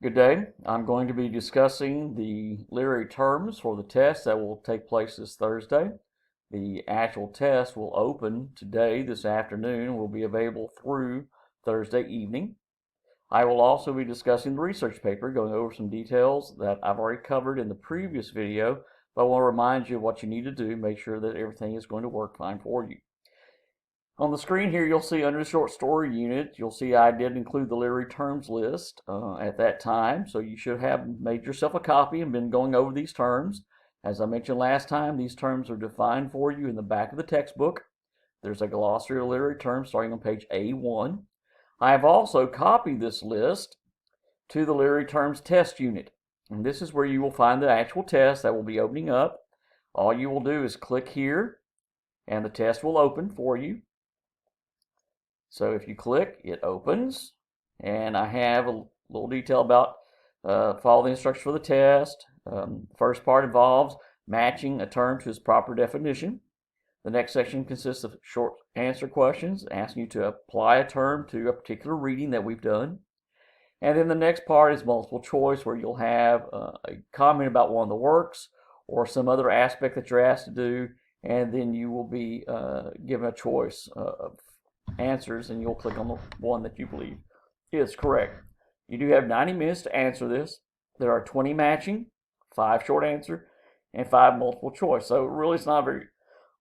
Good day. I'm going to be discussing the literary terms for the test that will take place this Thursday. The actual test will open today, this afternoon, and will be available through Thursday evening. I will also be discussing the research paper, going over some details that I've already covered in the previous video, but I want to remind you of what you need to do, make sure that everything is going to work fine for you. On the screen here, you'll see under the short story unit, you'll see I did include the literary terms list at that time. So you should have made yourself a copy and been going over these terms. As I mentioned last time, these terms are defined for you in the back of the textbook. There's a glossary of literary terms starting on page A1. I have also copied this list to the literary terms test unit. And this is where you will find the actual test that will be opening up. All you will do is click here and the test will open for you. So if you click, it opens, and I have a little detail about follow the instructions for the test. First part involves matching a term to its proper definition. The next section consists of short answer questions asking you to apply a term to a particular reading that we've done. And then the next part is multiple choice, where you'll have a comment about one of the works or some other aspect that you're asked to do, and then you will be given a choice of answers, and you'll click on the one that you believe is correct. You do have 90 minutes to answer this. There are 20 matching, 5 short answer, and 5 multiple choice. So really it's not a very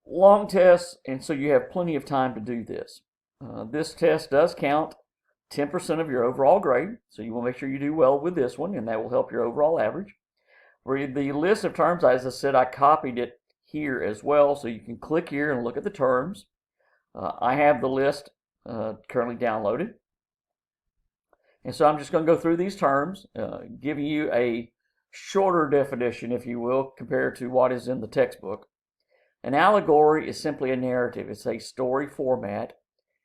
long test, and so you have plenty of time to do this. This test does count 10% of your overall grade, so you want to make sure you do well with this one, and that will help your overall average. The list of terms, as I said, I copied it here as well, so you can click here and look at the terms. I have the list currently downloaded. And so I'm just going to go through these terms, giving you a shorter definition, if you will, compared to what is in the textbook. An allegory is simply a narrative. It's a story format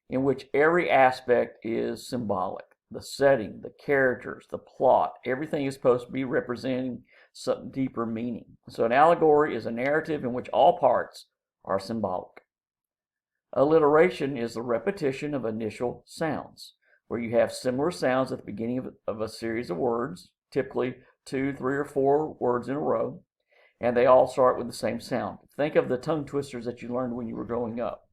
in which every aspect is symbolic. The setting, the characters, the plot, everything is supposed to be representing some deeper meaning. So an allegory is a narrative in which all parts are symbolic. Alliteration is the repetition of initial sounds, where you have similar sounds at the beginning of a series of words, typically 2, 3, or 4 words in a row, and they all start with the same sound. Think of the tongue twisters that you learned when you were growing up.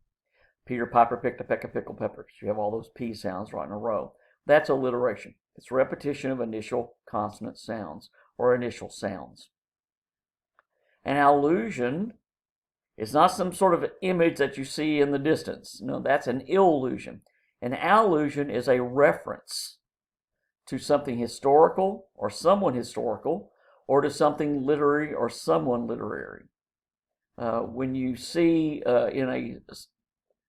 Peter Piper picked a peck of pickled peppers. You have all those P sounds right in a row. That's alliteration. It's repetition of initial consonant sounds, or initial sounds. An allusion it's not some sort of image that you see in the distance. No, that's an illusion. An allusion is a reference to something historical or someone historical, or to something literary or someone literary. When you see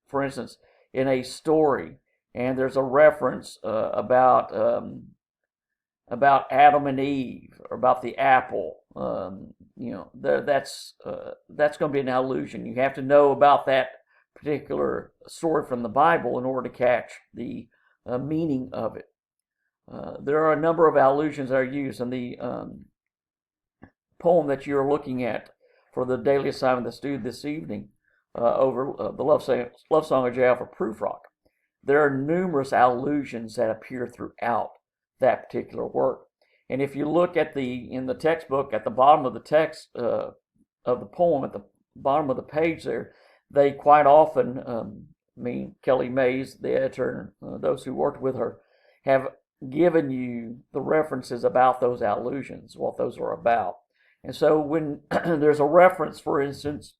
for instance, in a story, and there's a reference about Adam and Eve, or about the apple. That's going to be an allusion. You have to know about that particular story from the Bible in order to catch the meaning of it. There are a number of allusions that are used in the poem that you're looking at for the daily assignment that's due this evening over the love song of J. Alfred Prufrock. There are numerous allusions that appear throughout that particular work. And if you look at in the textbook, at the bottom of the text of the poem, at the bottom of the page there, they quite often, Kelly Mays, the editor, and those who worked with her, have given you the references about those allusions, what those are about. And so when there's a reference, for instance,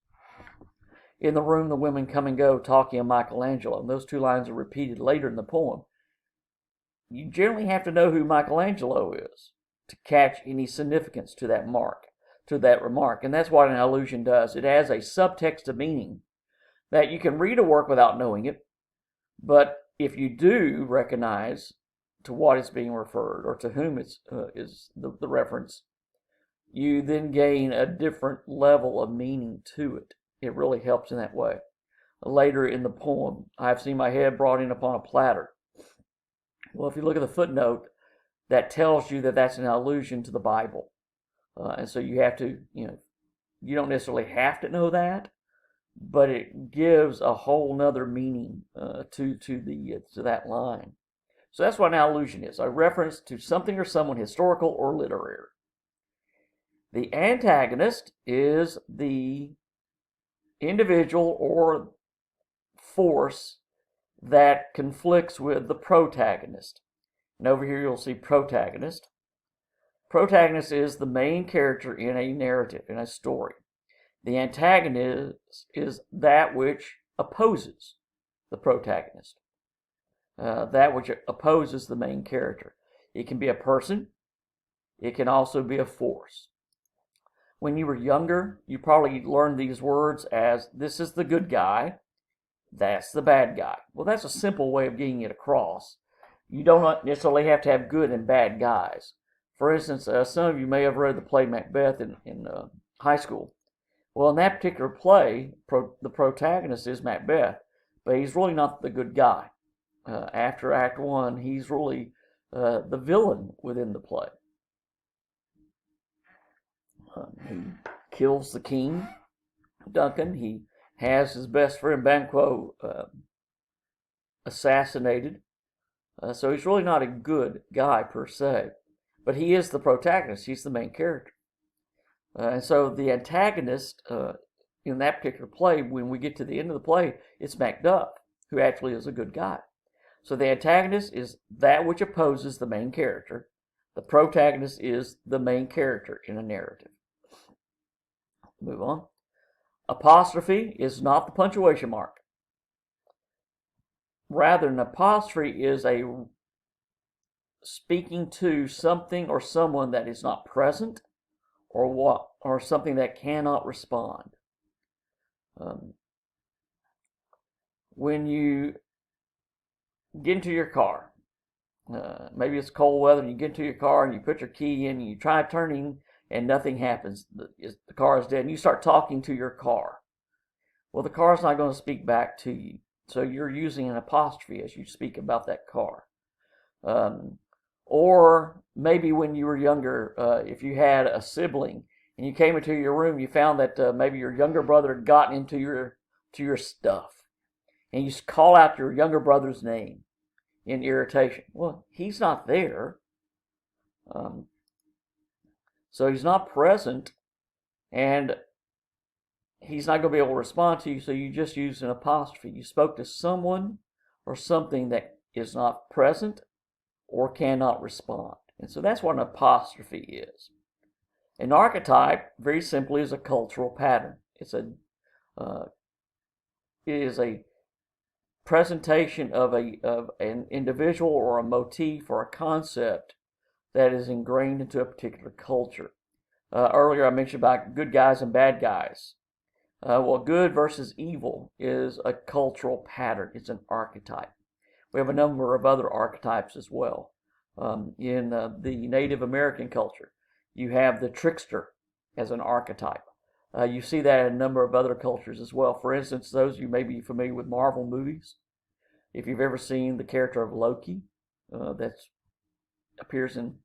in the room the women come and go, talking of Michelangelo, and those 2 lines are repeated later in the poem, you generally have to know who Michelangelo is to catch any significance to that remark. And that's what an allusion does. It has a subtext of meaning that you can read a work without knowing it, but if you do recognize to what is being referred, or to whom is the reference, you then gain a different level of meaning to it. It really helps in that way. Later in the poem, I've seen my head brought in upon a platter. Well, if you look at the footnote, that tells you that that's an allusion to the Bible. And so you have to, you don't necessarily have to know that, but it gives a whole nother meaning to that line. So that's what an allusion is, a reference to something or someone historical or literary. The antagonist is the individual or force that conflicts with the protagonist. And over here you'll see protagonist. Protagonist is the main character in a narrative, in a story. The antagonist is that which opposes the protagonist, that which opposes the main character. It can be a person. It can also be a force. When you were younger, you probably learned these words as, this is the good guy, that's the bad guy. Well, that's a simple way of getting it across. You don't necessarily have to have good and bad guys. For instance, some of you may have read the play Macbeth in high school. Well, in that particular play, the protagonist is Macbeth, but he's really not the good guy. After Act 1, he's really the villain within the play. He kills the king, Duncan. He has his best friend Banquo assassinated. So he's really not a good guy per se, but he is the protagonist. He's the main character. And so the antagonist in that particular play, when we get to the end of the play, it's Macduff, who actually is a good guy. So the antagonist is that which opposes the main character. The protagonist is the main character in a narrative. Move on. Apostrophe is not the punctuation mark. Rather, an apostrophe is a speaking to something or someone that is not present, or something that cannot respond. When you get into your car, maybe it's cold weather, and you get into your car and you put your key in and you try turning and nothing happens. The car is dead, and you start talking to your car. Well, the car's not going to speak back to you. So you're using an apostrophe as you speak about that car. Or maybe when you were younger, if you had a sibling and you came into your room, you found that maybe your younger brother had gotten into your stuff, and you call out your younger brother's name in irritation. Well, he's not there. So he's not present, and he's not going to be able to respond to you, so you just use an apostrophe. You spoke to someone or something that is not present or cannot respond. And so that's what an apostrophe is. An archetype, very simply, is a cultural pattern. It is a presentation of an individual or a motif or a concept that is ingrained into a particular culture. Earlier I mentioned about good guys and bad guys. Well, good versus evil is a cultural pattern. It's an archetype. We have a number of other archetypes as well. In the Native American culture, you have the trickster as an archetype. You see that in a number of other cultures as well. For instance, those of you may be familiar with Marvel movies. If you've ever seen the character of Loki, that appears in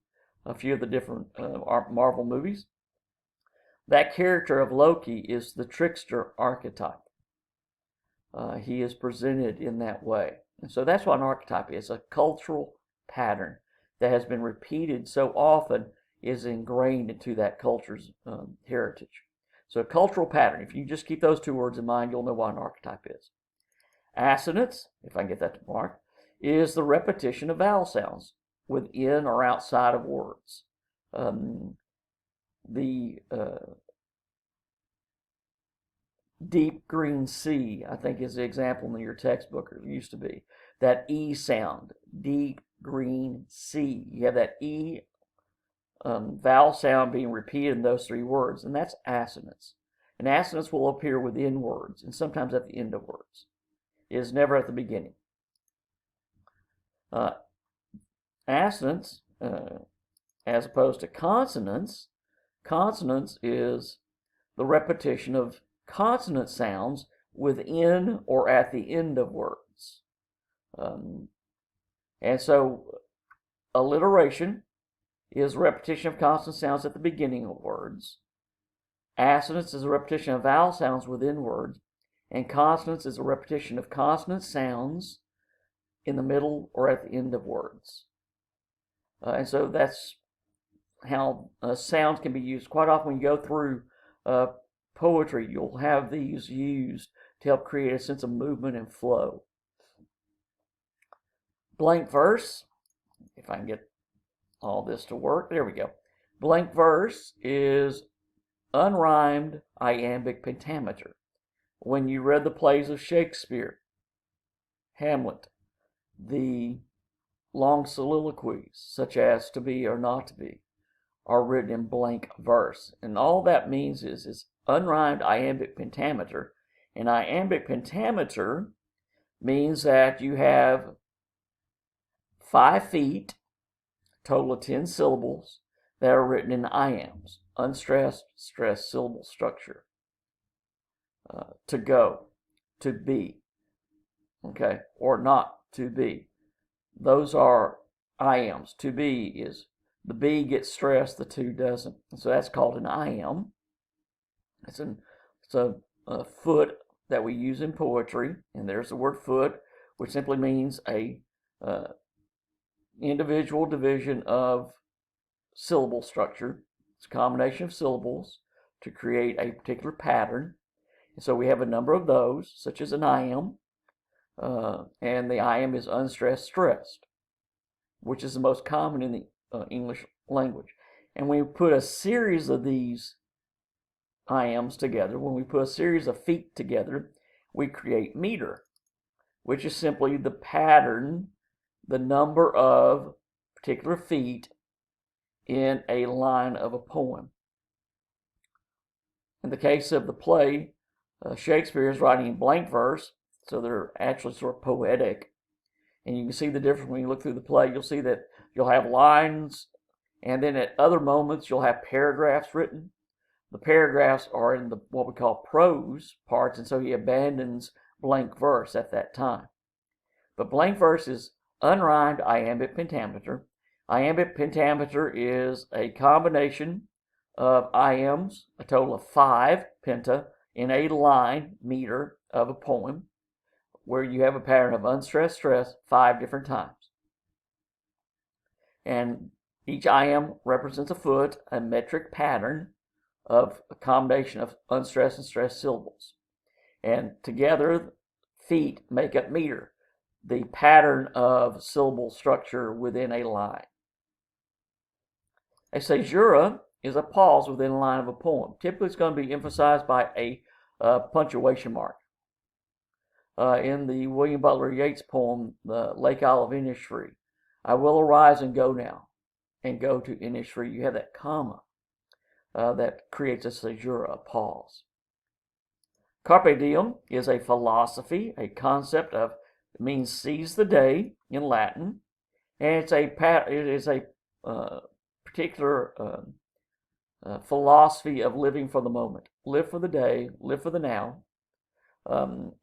a few of the different Marvel movies, that character of Loki is the trickster archetype. He is presented in that way. And so that's what an archetype is, a cultural pattern that has been repeated so often is ingrained into that culture's heritage. So a cultural pattern, if you just keep those two words in mind, you'll know what an archetype is. Assonance, if I can get that to mark, is the repetition of vowel sounds within or outside of words. The deep green sea, I think, is the example in your textbook, or it used to be. That E sound, deep green sea. You have that E vowel sound being repeated in those three words, and that's assonance. And assonance will appear within words, and sometimes at the end of words. It is never at the beginning. Assonance, as opposed to consonance, consonance is the repetition of consonant sounds within or at the end of words. And so alliteration is repetition of consonant sounds at the beginning of words. Assonance is a repetition of vowel sounds within words. And consonance is a repetition of consonant sounds in the middle, or at the end of words. And so that's how sounds can be used. Quite often when you go through poetry, you'll have these used to help create a sense of movement and flow. Blank verse, if I can get all this to work, there we go. Blank verse is unrhymed iambic pentameter. When you read the plays of Shakespeare, Hamlet, the long soliloquies, such as to be or not to be, are written in blank verse. And all that means is unrhymed iambic pentameter. And iambic pentameter means that you have 5 feet, total of 10 syllables, that are written in iambs, unstressed, stressed syllable structure. To go, to be, okay, or not to be. Those are iambs. To be is the B gets stressed, the 2 doesn't. So that's called an iamb. It's a foot that we use in poetry, and there's the word foot, which simply means a individual division of syllable structure. It's a combination of syllables to create a particular pattern. And so we have a number of those, such as an iamb, and the iamb is unstressed stressed, which is the most common in the English language. And when we put a series of these iambs together, when we put a series of feet together, we create meter, which is simply the pattern, the number of particular feet in a line of a poem. In the case of the play, Shakespeare is writing in blank verse, so they're actually sort of poetic. And you can see the difference when you look through the play. You'll see that you'll have lines, and then at other moments you'll have paragraphs written. The paragraphs are in the what we call prose parts, and so he abandons blank verse at that time. But blank verse is unrhymed iambic pentameter. Iambic pentameter is a combination of iambs, a total of 5 penta, in a line, meter, of a poem, where you have a pattern of unstressed stress 5 different times. And each iamb represents a foot, a metric pattern of a combination of unstressed and stressed syllables. And together, feet make up meter, the pattern of syllable structure within a line. A caesura is a pause within a line of a poem. Typically, it's going to be emphasized by a punctuation mark. In the William Butler Yeats poem, the Lake Isle of Innisfree, I will arise and go now, and go to Innisfree. You have that comma that creates a caesura, a pause. Carpe diem is a philosophy, a concept of, it means seize the day in Latin, and it is a particular philosophy of living for the moment. Live for the day, live for the now.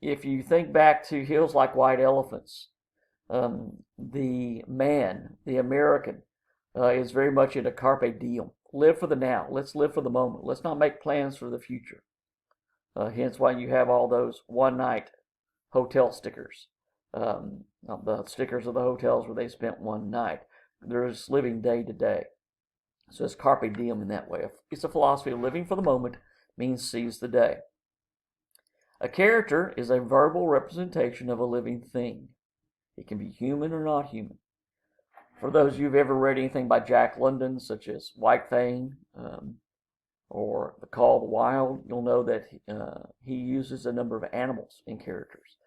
If you think back to Hills Like White Elephants, the man, the American, is very much into carpe diem. Live for the now. Let's live for the moment. Let's not make plans for the future. Hence why you have all those one-night hotel stickers. The stickers of the hotels where they spent one night. They're just living day to day. So it's carpe diem in that way. It's a philosophy of living for the moment, means seize the day. A character is a verbal representation of a living thing. It can be human or not human. For those of you who've ever read anything by Jack London, such as White Fang or The Call of the Wild, you'll know that he uses a number of animals in characters.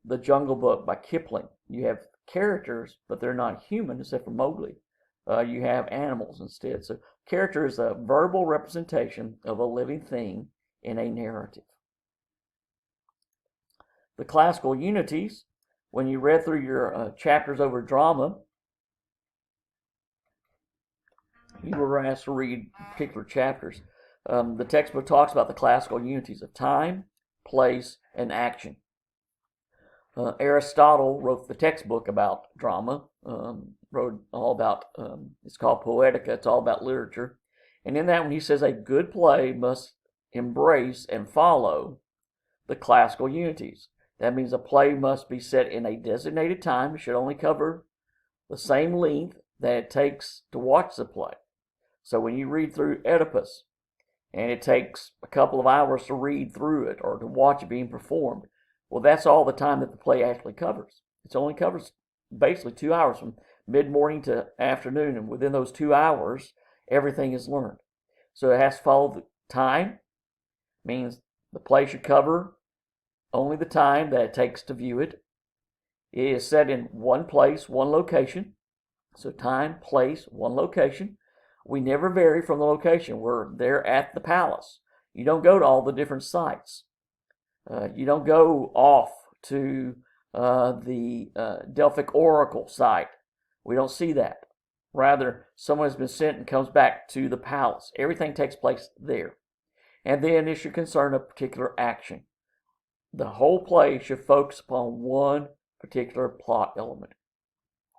The Jungle Book by Kipling, you have characters, but they're not human except for Mowgli. You have animals instead. So character is a verbal representation of a living thing in a narrative. The classical unities, when you read through your chapters over drama, you were asked to read particular chapters. The textbook talks about the classical unities of time, place, and action. Aristotle wrote the textbook about drama, wrote all about, it's called Poetica, it's all about literature. And in that one he says a good play must embrace and follow the classical unities. That means a play must be set in a designated time. It should only cover the same length that it takes to watch the play. So when you read through Oedipus, and it takes a couple of hours to read through it or to watch it being performed, well, that's all the time that the play actually covers. It only covers basically 2 hours from mid-morning to afternoon, and within those 2 hours, everything is learned. So it has to follow the time, means the play should cover only the time that it takes to view it. It is set in one place, one location. So time, place, one location. We never vary from the location. We're there at the palace. You don't go to all the different sites. You don't go off to the Delphic Oracle site. We don't see that. Rather, someone has been sent and comes back to the palace. Everything takes place there. And then it should concern a particular action. The whole play should focus upon one particular plot element,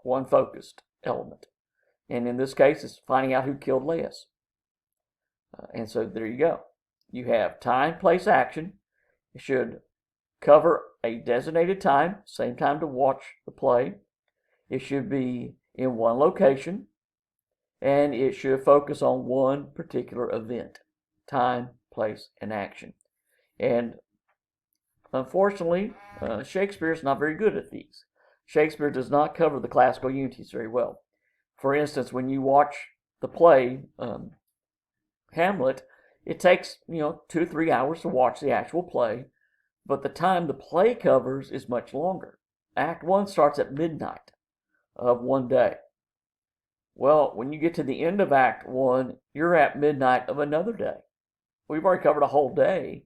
one focused element. And in this case, it's finding out who killed Laius. And so there you go. You have time, place, action. It should cover a designated time, same time to watch the play. It should be in one location, and it should focus on one particular event, time, place, and action. And unfortunately, Shakespeare is not very good at these. Shakespeare does not cover the classical unities very well. For instance, when you watch the play Hamlet, it takes 2 or 3 hours to watch the actual play, but the time the play covers is much longer. Act 1 starts at midnight of one day. Well, when you get to the end of Act 1, you're at midnight of another day. We've already covered a whole day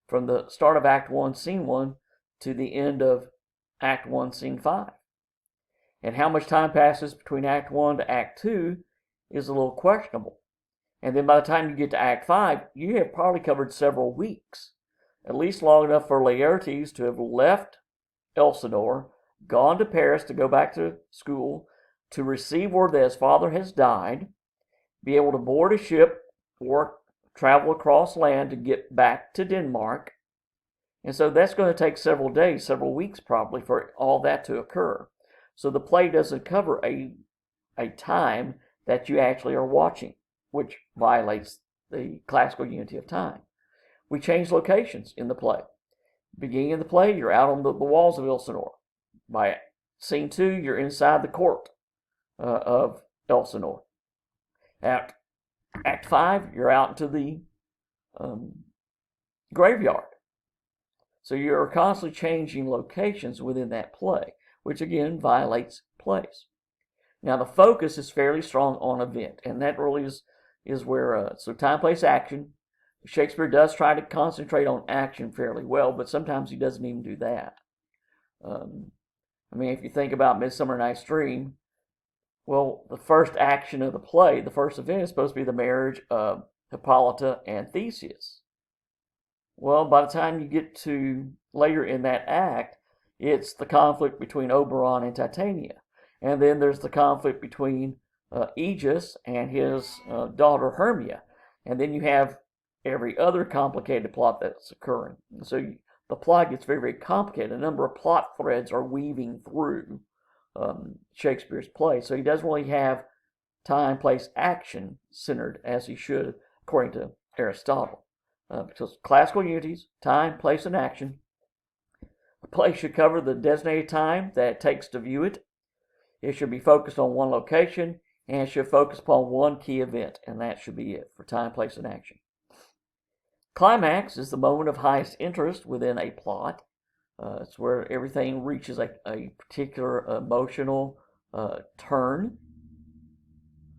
from the start of Act 1, Scene 1 to the end of Act 1, Scene 5. And how much time passes between Act 1 to Act 2 is a little questionable. And then by the time you get to Act 5, you have probably covered several weeks, at least long enough for Laertes to have left Elsinore, gone to Paris to go back to school, to receive word that his father has died, be able to board a ship or travel across land to get back to Denmark. And so that's going to take several days, several weeks probably, for all that to occur. So the play doesn't cover a time that you actually are watching, which violates the classical unity of time. We change locations in the play. Beginning of the play, you're out on the walls of Elsinore. By Scene 2, you're inside the court of Elsinore. At Act 5, you're out into the graveyard. So you're constantly changing locations within that play, which again violates place. Now the focus is fairly strong on event, and that really is where, so time, place, action. Shakespeare does try to concentrate on action fairly well, but sometimes he doesn't even do that. If you think about Midsummer Night's Dream, well, the first action of the play, the first event, is supposed to be the marriage of Hippolyta and Theseus. Well, by the time you get to later in that act, it's the conflict between Oberon and Titania. And then there's the conflict between Aegeus and his daughter Hermia. And then you have every other complicated plot that's occurring. So the plot gets very, very complicated. A number of plot threads are weaving through Shakespeare's play. So he doesn't really have time, place, action centered as he should, according to Aristotle. Because classical unities, time, place, and action. The play should cover the designated time that it takes to view it. It should be focused on one location, and it should focus upon one key event, and that should be it for time, place, and action. Climax is the moment of highest interest within a plot. It's where everything reaches a particular emotional turn.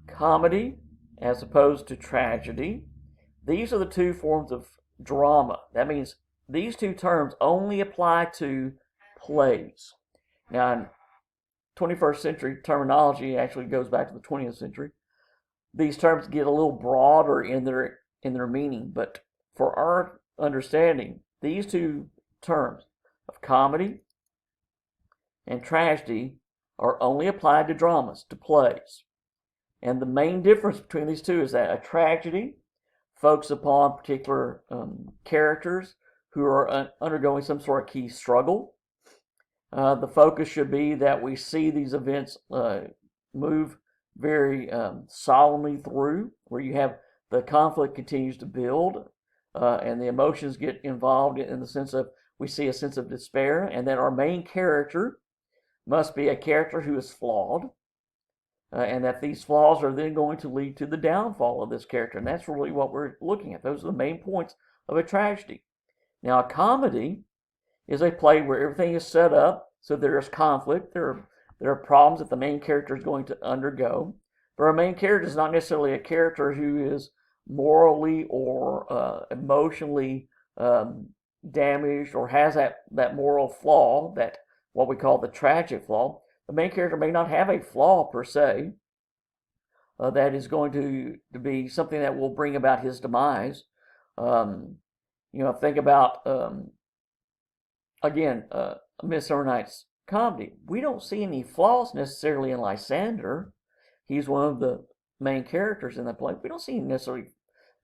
Comedy, as opposed to tragedy. These are the two forms of drama. That means these two terms only apply to plays. Now, in 21st century terminology actually goes back to the 20th century. These terms get a little broader in their meaning, but for our understanding, these two terms of comedy and tragedy are only applied to dramas, to plays. And the main difference between these two is that a tragedy focuses upon particular characters who are undergoing some sort of key struggle. The focus should be that we see these events move very solemnly through, where you have the conflict continues to build, and the emotions get involved in the sense of we see a sense of despair, and that our main character must be a character who is flawed, and that these flaws are then going to lead to the downfall of this character. And that's really what we're looking at. Those are the main points of a tragedy. Now, a comedy is a play where everything is set up so there is conflict. There are problems that the main character is going to undergo. But our main character is not necessarily a character who is morally or emotionally damaged or has that moral flaw, that what we call the tragic flaw. The main character may not have a flaw per se that is going to be something that will bring about his demise. Think about again, Midsummer Night's Comedy. We don't see any flaws necessarily in Lysander. He's one of the main characters in that play. We don't see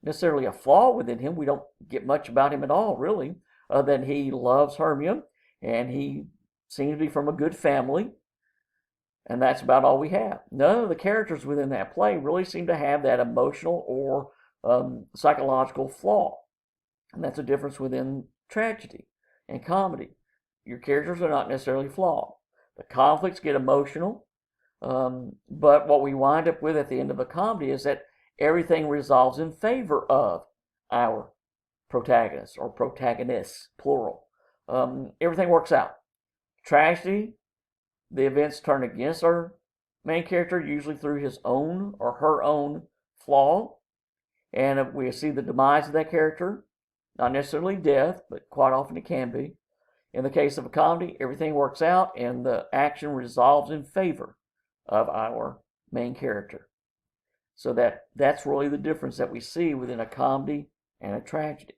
necessarily a flaw within him. We don't get much about him at all, really, other than he loves Hermia, and he seems to be from a good family, and that's about all we have. None of the characters within that play really seem to have that emotional or psychological flaw, and that's a difference within tragedy and comedy. Your characters are not necessarily flawed. The conflicts get emotional, but what we wind up with at the end of a comedy is that everything resolves in favor of our protagonist or protagonists, plural. Everything works out. Tragedy, the events turn against our main character, usually through his own or her own flaw, and we see the demise of that character, not necessarily death, but quite often it can be. In the case of a comedy, everything works out and the action resolves in favor of our main character. So that's really the difference that we see within a comedy and a tragedy.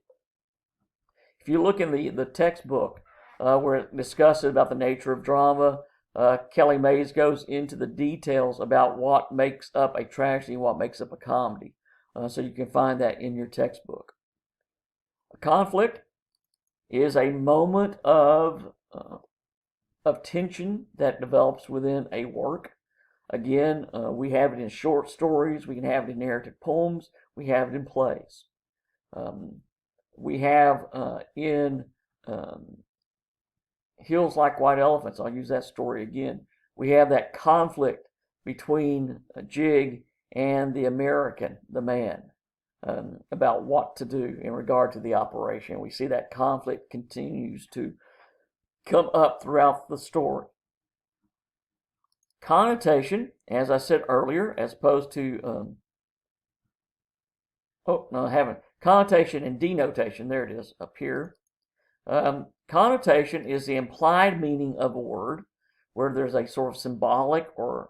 If you look in the textbook where it discusses about the nature of drama, Kelly Mays goes into the details about what makes up a tragedy and what makes up a comedy. So you can find that in your textbook. A conflict is a moment of tension that develops within a work. Again, we have it in short stories, we can have it in narrative poems, we have it in plays. We have in Hills Like White Elephants, I'll use that story again, we have that conflict between Jig and the American, the man, about what to do in regard to the operation. We see that conflict continues to come up throughout the story. Connotation, as I said earlier, as opposed to connotation and denotation. There it is up here. Connotation is the implied meaning of a word, where there's a sort of symbolic or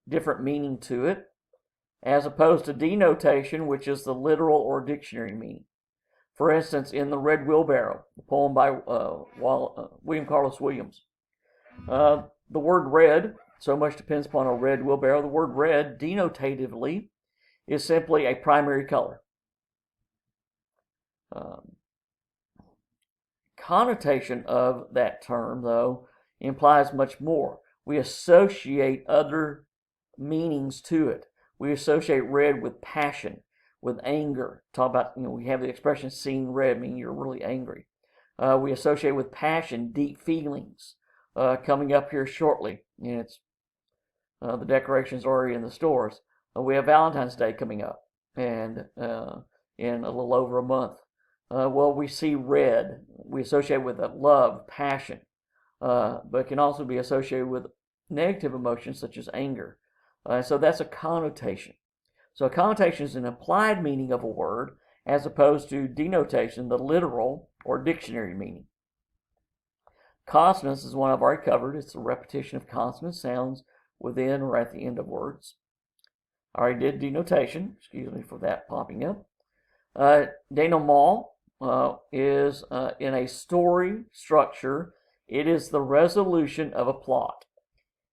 different meaning to it, as opposed to denotation, which is the literal or dictionary meaning. For instance, in The Red Wheelbarrow, a poem by William Carlos Williams, the word red, so much depends upon a red wheelbarrow. The word red, denotatively, is simply a primary color. Connotation of that term, though, implies much more. We associate other meanings to it. We associate red with passion, with anger. Talk about, we have the expression seeing red, meaning you're really angry. We associate with passion, deep feelings. Coming up here shortly, and it's the decorations are already in the stores. We have Valentine's Day coming up, and in a little over a month. Well, we see red. We associate with love, passion, but it can also be associated with negative emotions such as anger. So that's a connotation. So a connotation is an implied meaning of a word as opposed to denotation, the literal or dictionary meaning. Consonants is one I've already covered. It's the repetition of consonant sounds within or at the end of words. I already did denotation. Excuse me for that popping up. Denouement is in a story structure. It is the resolution of a plot.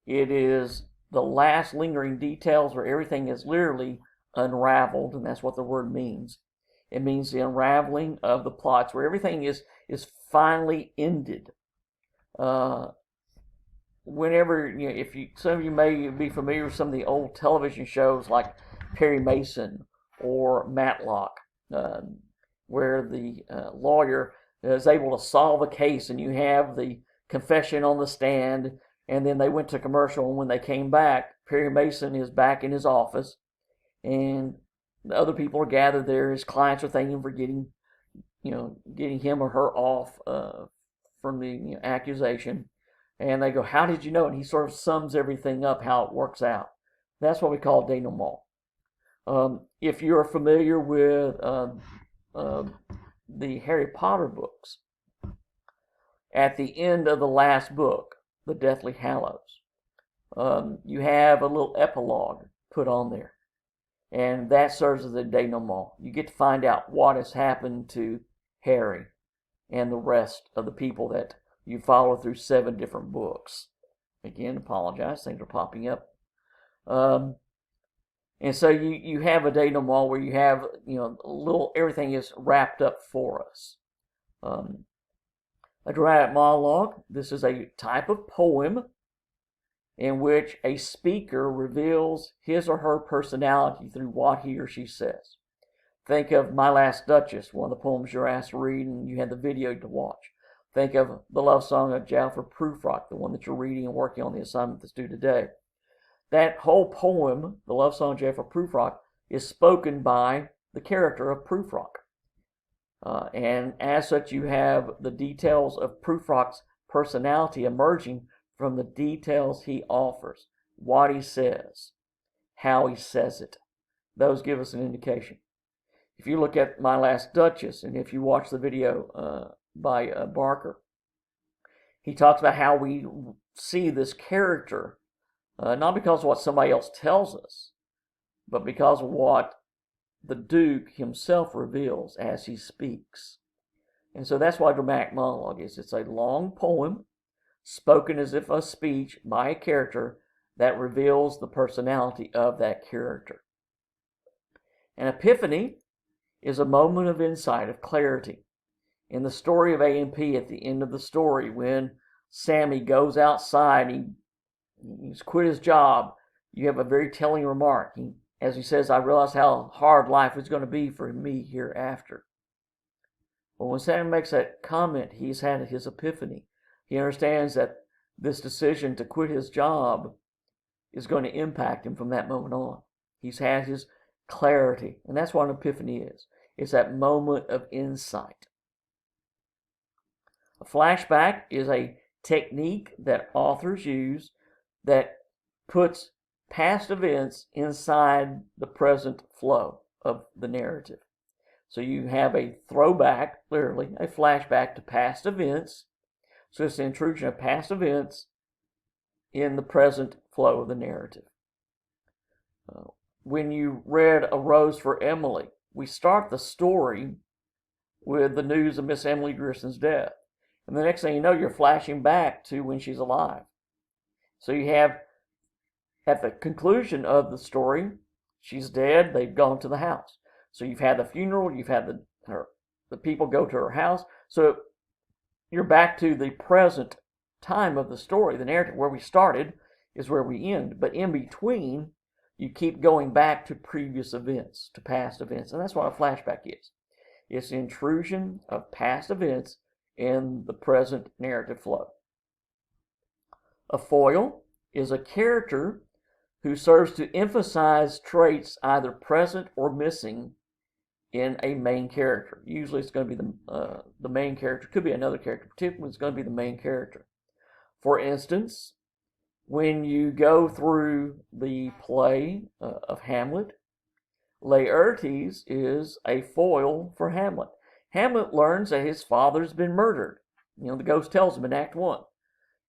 It is the last lingering details where everything is literally unraveled, and that's what the word means. It means the unraveling of the plots, where everything is finally ended. Whenever, some of you may be familiar with some of the old television shows like Perry Mason or Matlock, where the lawyer is able to solve a case, and you have the confession on the stand, and then they went to commercial, and when they came back, Perry Mason is back in his office, and the other people are gathered there. His clients are thanking him for getting him or her off from the accusation. And they go, "How did you know?" And he sort of sums everything up, how it works out. That's what we call denouement. If you're familiar with the Harry Potter books, at the end of the last book, The Deathly Hallows, you have a little epilogue put on there. And that serves as a denouement. You get to find out what has happened to Harry and the rest of the people that you follow through 7 different books. Again, apologize, things are popping up. And so you have a denouement where you have, everything is wrapped up for us. A dramatic monologue, this is a type of poem in which a speaker reveals his or her personality through what he or she says. Think of My Last Duchess, one of the poems you're asked to read and you had the video to watch. Think of The Love Song of Jalfur Prufrock, the one that you're reading and working on the assignment that's due today. That whole poem, The Love Song of Jalfur Prufrock, is spoken by the character of Prufrock. And as such, you have the details of Prufrock's personality emerging from the details he offers, what he says, how he says it. Those give us an indication. If you look at My Last Duchess, and if you watch the video by Barker, he talks about how we see this character, not because of what somebody else tells us, but because of what the Duke himself reveals as he speaks. And so that's what a dramatic monologue is. It's a long poem spoken as if a speech by a character that reveals the personality of that character. An epiphany is a moment of insight, of clarity. In the story of A&P, at the end of the story, when Sammy goes outside, he's quit his job, you have a very telling remark. As he says, "I realized how hard life is going to be for me hereafter." But when Sammy makes that comment, he's had his epiphany. He understands that this decision to quit his job is going to impact him from that moment on. He's had his clarity, and that's what an epiphany is. It's that moment of insight. A flashback is a technique that authors use that puts past events inside the present flow of the narrative. So you have a throwback, literally, a flashback to past events. So it's the intrusion of past events in the present flow of the narrative. When you read A Rose for Emily, we start the story with the news of Miss Emily Grierson's death. And the next thing you know, you're flashing back to when she's alive. So you have, at the conclusion of the story, she's dead, they've gone to the house. So you've had the funeral, you've had the people go to her house. So you're back to the present time of the story. The narrative, where we started, is where we end. But in between, you keep going back to previous events, to past events. And that's what a flashback is. It's the intrusion of past events in the present narrative flow. A foil is a character who serves to emphasize traits either present or missing in a main character. Usually it's going to be the main character. Could be another character. Particularly it's going to be the main character. For instance, when you go through the play of Hamlet, Laertes is a foil for Hamlet. Hamlet learns that his father's been murdered. The ghost tells him in Act 1.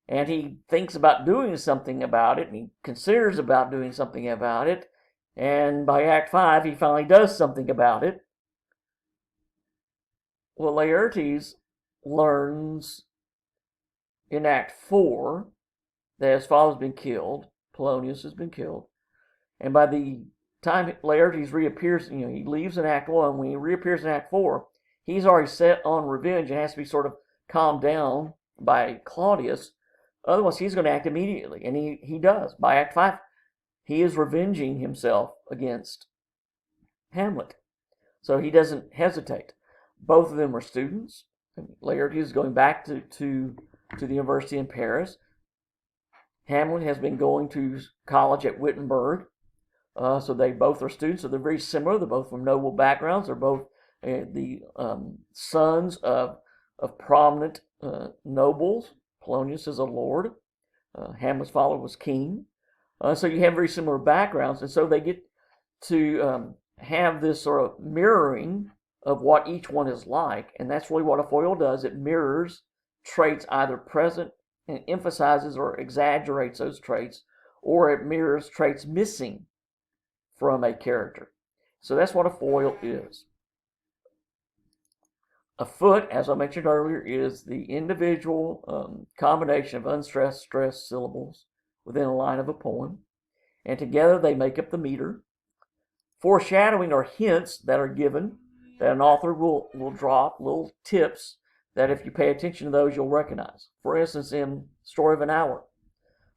And he thinks about doing something about it, and he considers about doing something about it. And by Act 5, he finally does something about it. Well, Laertes learns in Act 4 that his father's been killed. Polonius has been killed. And by the time Laertes reappears, he leaves in Act 1. When he reappears in Act 4, he's already set on revenge and has to be sort of calmed down by Claudius. Otherwise, he's going to act immediately, and he does. By Act 5, he is revenging himself against Hamlet. So he doesn't hesitate. Both of them are students. Laertes is going back to the university in Paris. Hamlet has been going to college at Wittenberg. So they both are students. So they're very similar. They're both from noble backgrounds. They're both the sons of prominent nobles. Polonius is a lord. Hamlet's father was king. So you have very similar backgrounds. And so they get to have this sort of mirroring of what each one is like. And that's really what a foil does. It mirrors traits either present and emphasizes or exaggerates those traits, or it mirrors traits missing from a character. So that's what a foil is. A foot, as I mentioned earlier, is the individual combination of unstressed, stressed syllables within a line of a poem, and together they make up the meter. Foreshadowing are hints that are given that an author will drop, little tips that if you pay attention to those, you'll recognize. For instance, in Story of an Hour,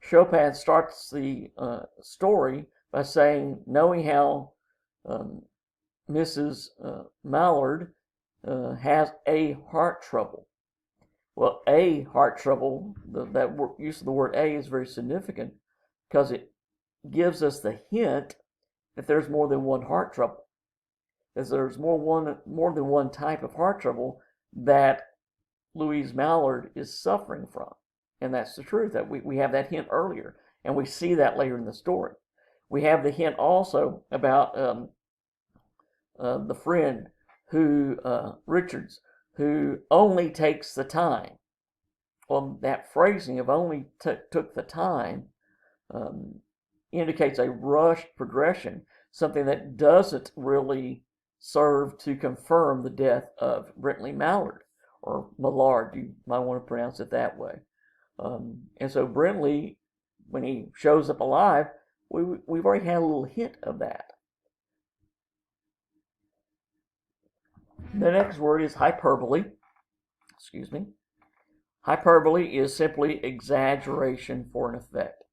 Chopin starts the story by saying, knowing how Mrs. Mallard has a heart trouble. Well, a heart trouble, that use of the word a is very significant because it gives us the hint that there's more than one heart trouble. As there's more than one type of heart trouble that Louise Mallard is suffering from. And that's the truth. That we have that hint earlier, and we see that later in the story. We have the hint also about the friend who, Richards, who only takes the time. Well, that phrasing of only took the time indicates a rushed progression, something that doesn't really serve to confirm the death of Brentley Mallard, or Mallard, you might want to pronounce it that way. And so Brentley, when he shows up alive, we've already had a little hint of that. The next word is hyperbole. Excuse me. Hyperbole is simply exaggeration for an effect.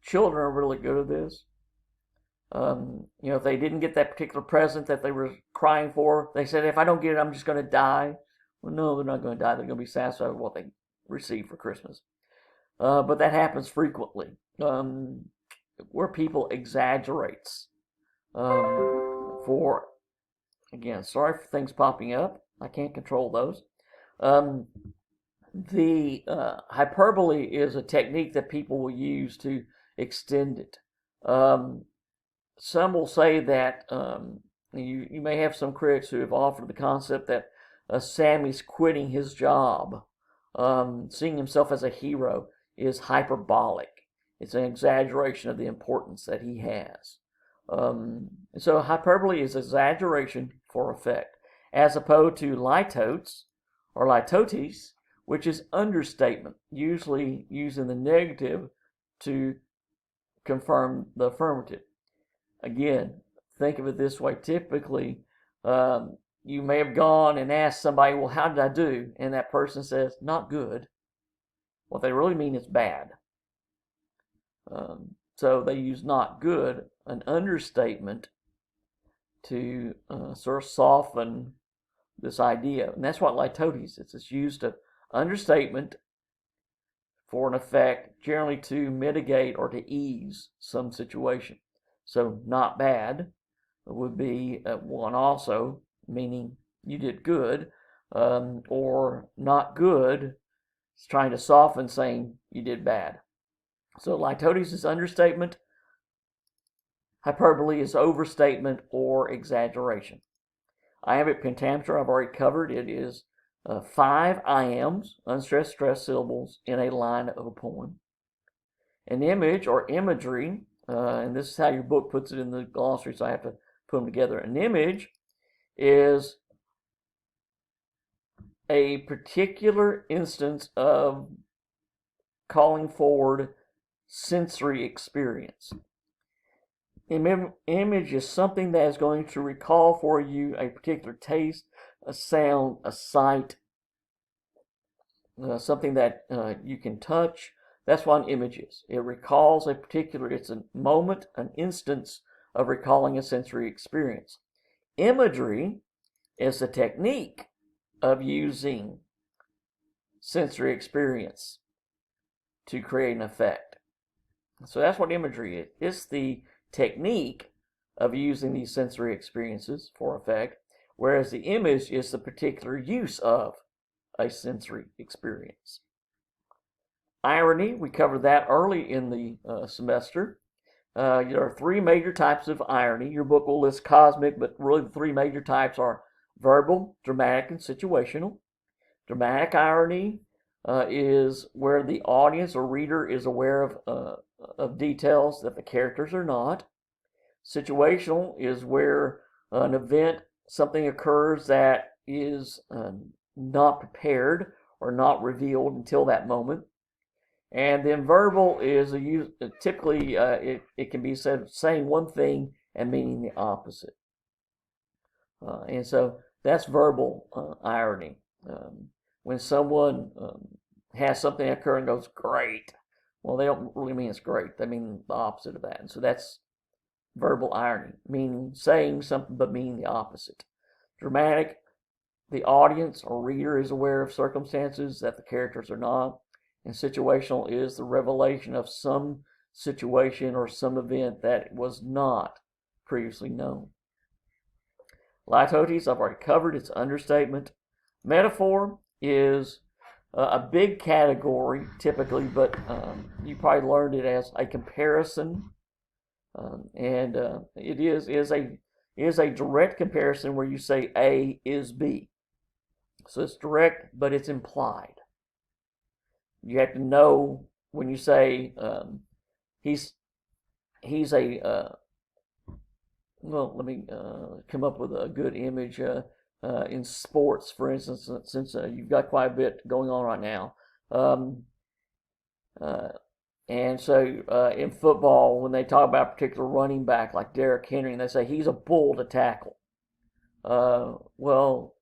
Children are really good at this. If they didn't get that particular present that they were crying for, they said, if I don't get it, I'm just going to die. Well, no, they're not going to die. They're going to be satisfied with what they receive for Christmas. But that happens frequently, where people exaggerates for, again, sorry for things popping up. I can't control those. The hyperbole is a technique that people will use to extend it. Some will say that you may have some critics who have offered the concept that Sammy's quitting his job, seeing himself as a hero, is hyperbolic. It's an exaggeration of the importance that he has. So hyperbole is exaggeration for effect, as opposed to litotes or litotes, which is understatement, usually using the negative to confirm the affirmative. Again, think of it this way. Typically, you may have gone and asked somebody, well, how did I do? And that person says, not good. What they really mean is bad. So they use not good, an understatement, to sort of soften this idea. And that's what litotes is. It's used to understatement for an effect, generally to mitigate or to ease some situation. So not bad would be one also, meaning you did good, or not good is trying to soften, saying you did bad. So litotes is understatement. Hyperbole is overstatement or exaggeration. Iambic pentameter I've already covered. It is 5 iambs, unstressed, stressed syllables in a line of a poem. An image or imagery, and this is how your book puts it in the glossary, so I have to put them together. An image is a particular instance of calling forward sensory experience. image is something that is going to recall for you a particular taste, a sound, a sight, something that you can touch. That's what an image is. It recalls a particular, it's a moment, an instance of recalling a sensory experience. Imagery is a technique of using sensory experience to create an effect. So that's what imagery is. It's the technique of using these sensory experiences for effect, whereas the image is the particular use of a sensory experience. Irony, we covered that early in the semester. There are three major types of irony. Your book will list cosmic, but really the three major types are verbal, dramatic, and situational. Dramatic irony is where the audience or reader is aware of details that the characters are not. Situational is where an event, something occurs that is not prepared or not revealed until that moment. And then verbal is typically it can be said saying one thing and meaning the opposite. And so that's verbal irony. When someone has something occur and goes, great, well, they don't really mean it's great. They mean the opposite of that. And so that's verbal irony, meaning saying something but meaning the opposite. Dramatic, the audience or reader is aware of circumstances that the characters are not. And situational is the revelation of some situation or some event that was not previously known. Litotes, I've already covered, it's understatement. Metaphor is a big category typically, but you probably learned it as a comparison. And it is a direct comparison where you say A is B. So it's direct, but it's implied. You have to know when you say he's a well, let me come up with a good image in sports, for instance, since you've got quite a bit going on right now. And so in football, when they talk about a particular running back like Derrick Henry, and they say he's a bull to tackle. Well,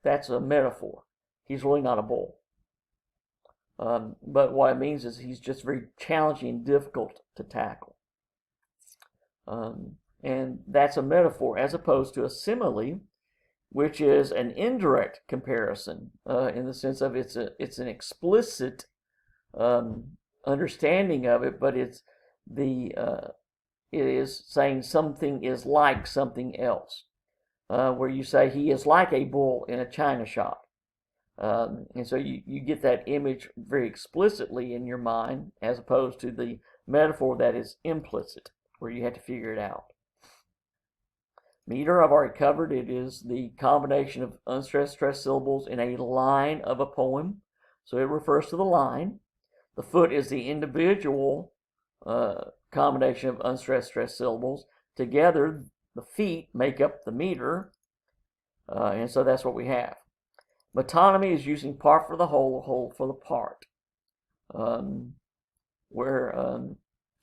that's a metaphor. He's really not a bull. But what it means is he's just very challenging and difficult to tackle. And that's a metaphor as opposed to a simile, which is an indirect comparison in the sense of it's an explicit understanding of it, but it is saying something is like something else. Where you say he is like a bull in a china shop. And so you get that image very explicitly in your mind as opposed to the metaphor that is implicit, where you have to figure it out. Meter, I've already covered. It is the combination of unstressed stressed syllables in a line of a poem. So it refers to the line. The foot is the individual combination of unstressed stressed syllables. Together, the feet make up the meter. And so that's what we have. Metonymy is using part for the whole for the part. And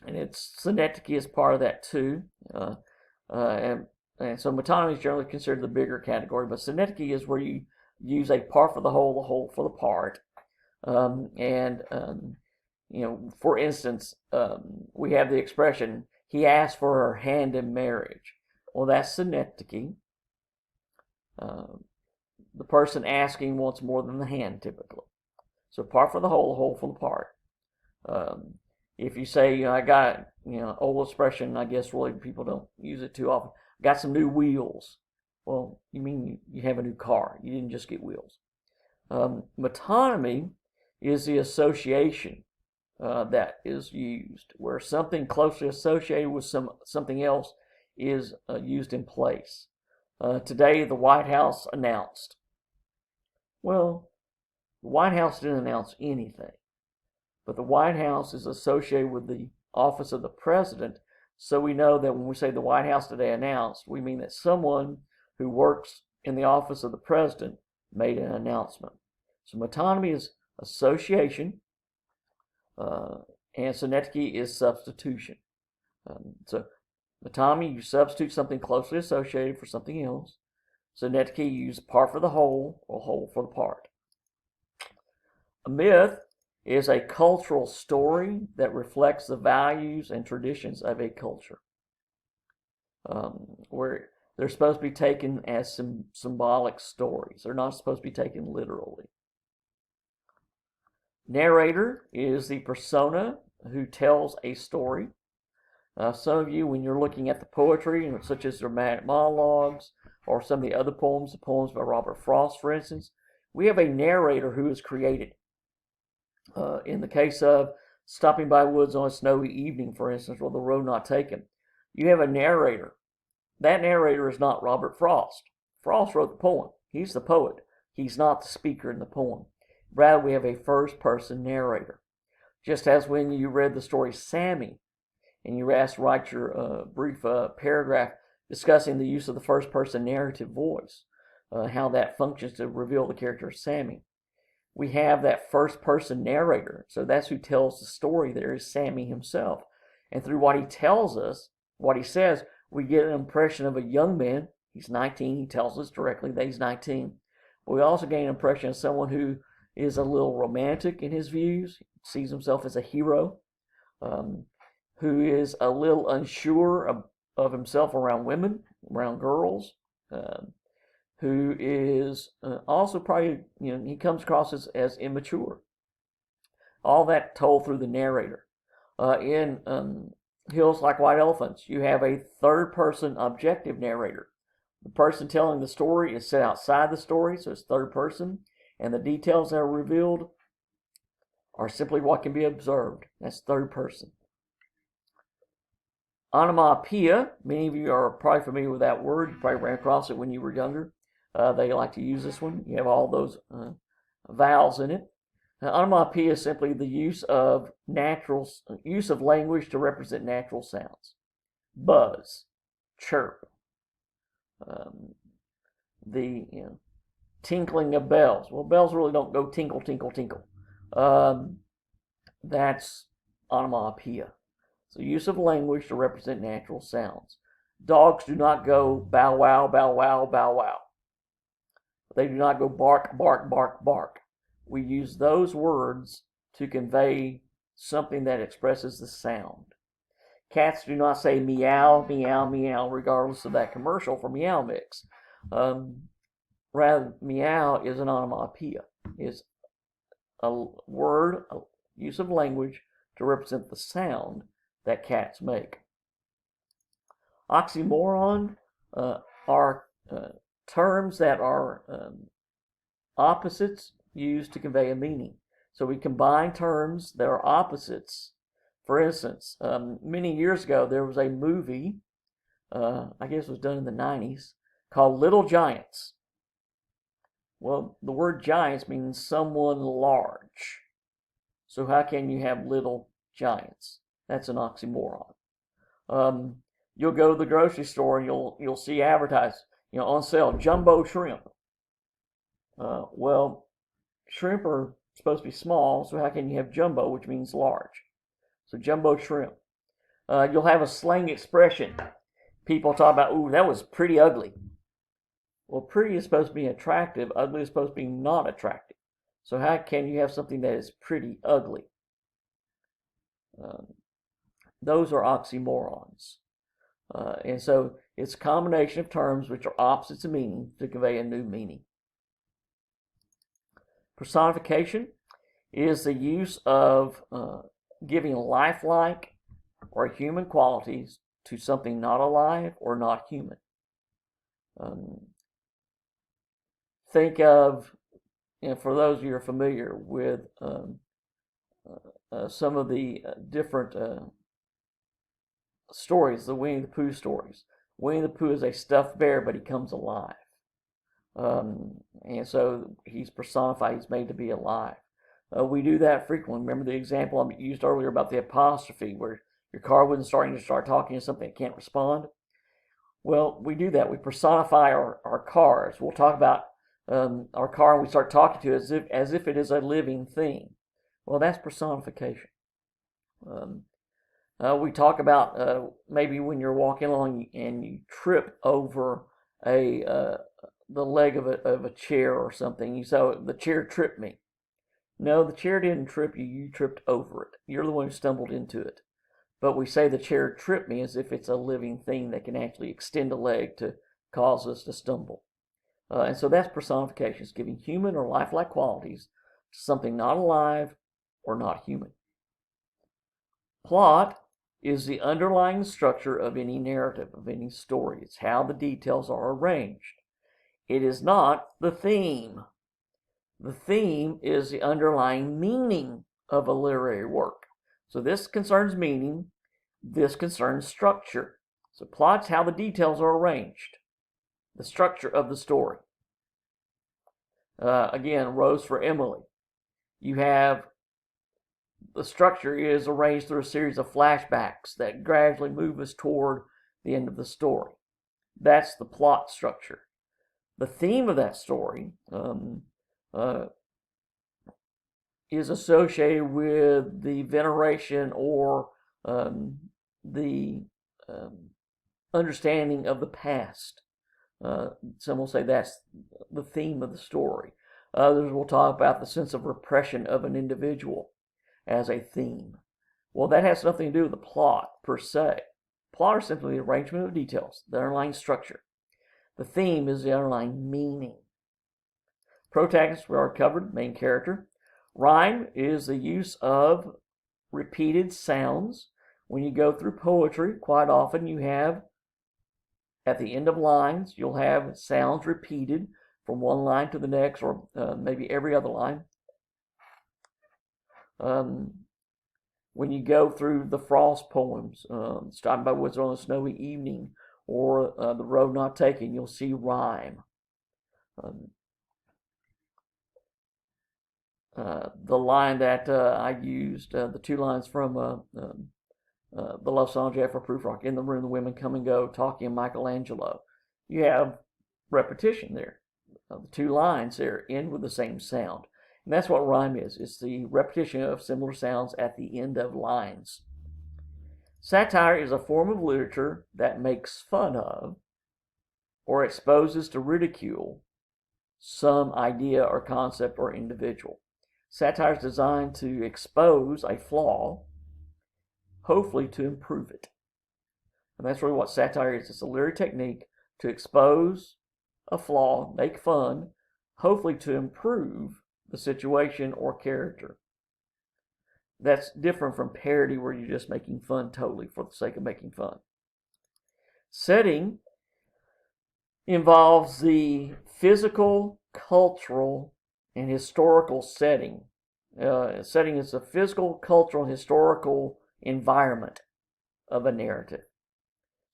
it's synecdoche is part of that too. And so metonymy is generally considered the bigger category, but synecdoche is where you use a part for the whole for the part. For instance, we have the expression, he asked for her hand in marriage. Well, that's synecdoche. The person asking wants more than the hand, typically. So part for the whole for the part. If you say, I got, old expression, I guess really people don't use it too often. Got some new wheels. Well, you mean you have a new car. You didn't just get wheels. Metonymy is the association that is used, where something closely associated with something else is used in place. Today, the White House announced. Well, the White House didn't announce anything, but the White House is associated with the office of the president, so we know that when we say the White House today announced, we mean that someone who works in the office of the president made an announcement. So metonymy is association, and synecdoche is substitution. So Metonymy, you substitute something closely associated for something else. Synecdoche, you use part for the whole or whole for the part. A myth is a cultural story that reflects the values and traditions of a culture, where they're supposed to be taken as symbolic stories. They're not supposed to be taken literally. Narrator is the persona who tells a story. Some of you, when you're looking at the poetry, such as dramatic monologues or some of the other poems, the poems by Robert Frost, for instance, we have a narrator who is created. In the case of Stopping by Woods on a Snowy Evening, for instance, or The Road Not Taken, you have a narrator. That narrator is not Robert Frost. Frost wrote the poem. He's the poet. He's not the speaker in the poem. Rather, we have a first-person narrator. Just as when you read the story Sammy, and you were asked to write your brief paragraph discussing the use of the first-person narrative voice, how that functions to reveal the character of Sammy. We have that first-person narrator, so that's who tells the story there is Sammy himself. And through what he tells us, what he says, we get an impression of a young man. He's 19. He tells us directly that he's 19. But we also gain an impression of someone who is a little romantic in his views, sees himself as a hero, who is a little unsure of himself around women, around girls, who is also probably, he comes across as immature. All that told through the narrator. In Hills Like White Elephants, you have a third-person objective narrator. The person telling the story is set outside the story, so it's third person, and the details that are revealed are simply what can be observed. That's third person. Onomatopoeia, many of you are probably familiar with that word. You probably ran across it when you were younger. They like to use this one. You have all those vowels in it. Onomatopoeia is simply the use of language to represent natural sounds. Buzz, chirp, the tinkling of bells. Well, bells really don't go tinkle, tinkle, tinkle. That's onomatopoeia. So use of language to represent natural sounds. Dogs do not go bow wow, bow wow, bow wow. They do not go bark, bark, bark, bark. We use those words to convey something that expresses the sound. Cats do not say meow, meow, meow, regardless of that commercial for Meow Mix. Rather, meow is an onomatopoeia. It's a word, a use of language to represent the sound that cats make. Oxymoron are terms that are opposites used to convey a meaning. So we combine terms that are opposites. For instance, many years ago there was a movie, I guess it was done in the 90s, called Little Giants. Well, the word giants means someone large. So how can you have little giants? That's an oxymoron. You'll go to the grocery store and you'll see advertised, on sale, jumbo shrimp. Well, shrimp are supposed to be small, so how can you have jumbo, which means large? So jumbo shrimp. You'll have a slang expression. People talk about, ooh, that was pretty ugly. Well, pretty is supposed to be attractive. Ugly is supposed to be not attractive. So how can you have something that is pretty ugly? Those are oxymorons. And so it's a combination of terms which are opposites of meaning to convey a new meaning. Personification is the use of giving lifelike or human qualities to something not alive or not human. Think of, for those of you who are familiar with some of the different stories, the Winnie the Pooh stories. Winnie the Pooh is a stuffed bear, but he comes alive. And so he's personified, he's made to be alive. We do that frequently. Remember the example I used earlier about the apostrophe, where your car wasn't starting to start talking to something that can't respond? Well, we do that. We personify our cars. We'll talk about our car and we start talking to it as if it is a living thing. Well, that's personification. We talk about maybe when you're walking along and you trip over the leg of a chair or something. You say, the chair tripped me. No, the chair didn't trip you. You tripped over it. You're the one who stumbled into it. But we say the chair tripped me as if it's a living thing that can actually extend a leg to cause us to stumble. And so that's personification. It's giving human or lifelike qualities to something not alive or not human. Plot is the underlying structure of any narrative, of any story. It's how the details are arranged. It is not the theme. The theme is the underlying meaning of a literary work. So this concerns meaning, this concerns structure. So plot's how the details are arranged, the structure of the story. Again, Rose for Emily. You have the structure is arranged through a series of flashbacks that gradually move us toward the end of the story. That's the plot structure. The theme of that story is associated with the veneration or the understanding of the past. Some will say that's the theme of the story. Others will talk about the sense of repression of an individual as a theme. Well, that has nothing to do with the plot per se. Plot is simply the arrangement of details, the underlying structure. The theme is the underlying meaning. Protagonist, we already covered, main character. Rhyme is the use of repeated sounds. When you go through poetry, quite often you have, at the end of lines, you'll have sounds repeated from one line to the next, or maybe every other line. When you go through the Frost poems, Stopping by Woods on a Snowy Evening, or The Road Not Taken, you'll see rhyme. The line that I used, the two lines from the love song Jethro Prufrock, In the Room the Women Come and Go, talking of Michelangelo. You have repetition there. The two lines there end with the same sound. And that's what rhyme is. It's the repetition of similar sounds at the end of lines. Satire is a form of literature that makes fun of or exposes to ridicule some idea or concept or individual. Satire is designed to expose a flaw, hopefully to improve it. And that's really what satire is. It's a literary technique to expose a flaw, make fun, hopefully to improve the situation or character. That's different from parody, where you're just making fun totally for the sake of making fun. Setting involves the physical, cultural, and historical setting. Setting is the physical, cultural, and historical environment of a narrative.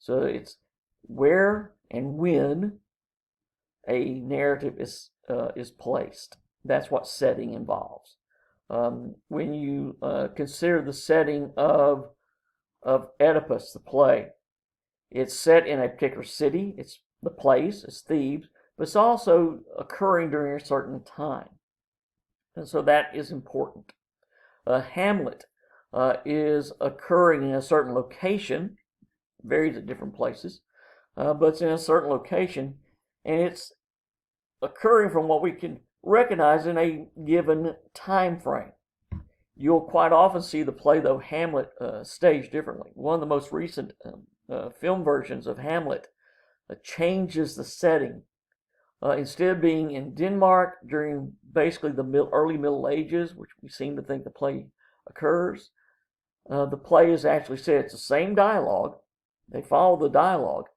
So it's where and when a narrative is placed. That's what setting involves. When you consider the setting of Oedipus, the play, it's set in a particular city. It's the place. It's Thebes, but it's also occurring during a certain time, and so that is important. Hamlet is occurring in a certain location, varies at different places, but it's in a certain location, and it's occurring from what we can recognize in a given time frame. You'll quite often see the play, though, Hamlet, staged differently. One of the most recent film versions of Hamlet changes the setting. Instead of being in Denmark during basically the early Middle Ages, which we seem to think the play occurs, the play is actually set. It's the same dialogue. They follow the dialogue,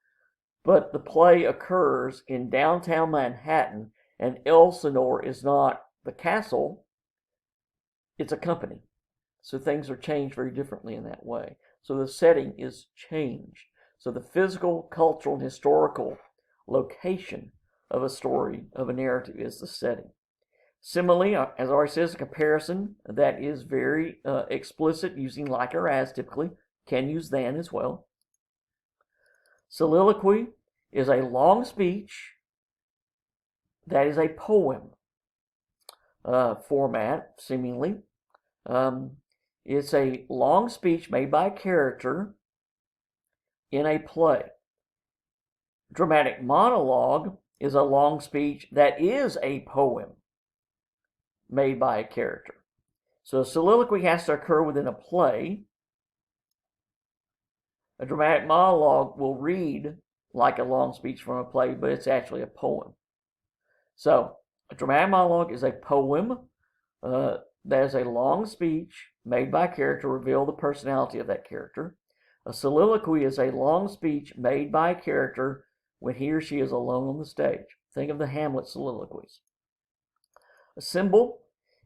but the play occurs in downtown Manhattan, and Elsinore is not the castle, it's a company. So things are changed very differently in that way. So the setting is changed. So the physical, cultural, and historical location of a story, of a narrative, is the setting. Similarly, as I already said, a comparison that is very explicit, using like or as typically, can use than as well. Soliloquy is a long speech that is a poem format, seemingly. It's a long speech made by a character in a play. Dramatic monologue is a long speech that is a poem made by a character. So a soliloquy has to occur within a play. A dramatic monologue will read like a long speech from a play, but it's actually a poem. So a dramatic monologue is a poem that is a long speech made by a character to reveal the personality of that character. A soliloquy is a long speech made by a character when he or she is alone on the stage. Think of the Hamlet soliloquies. A symbol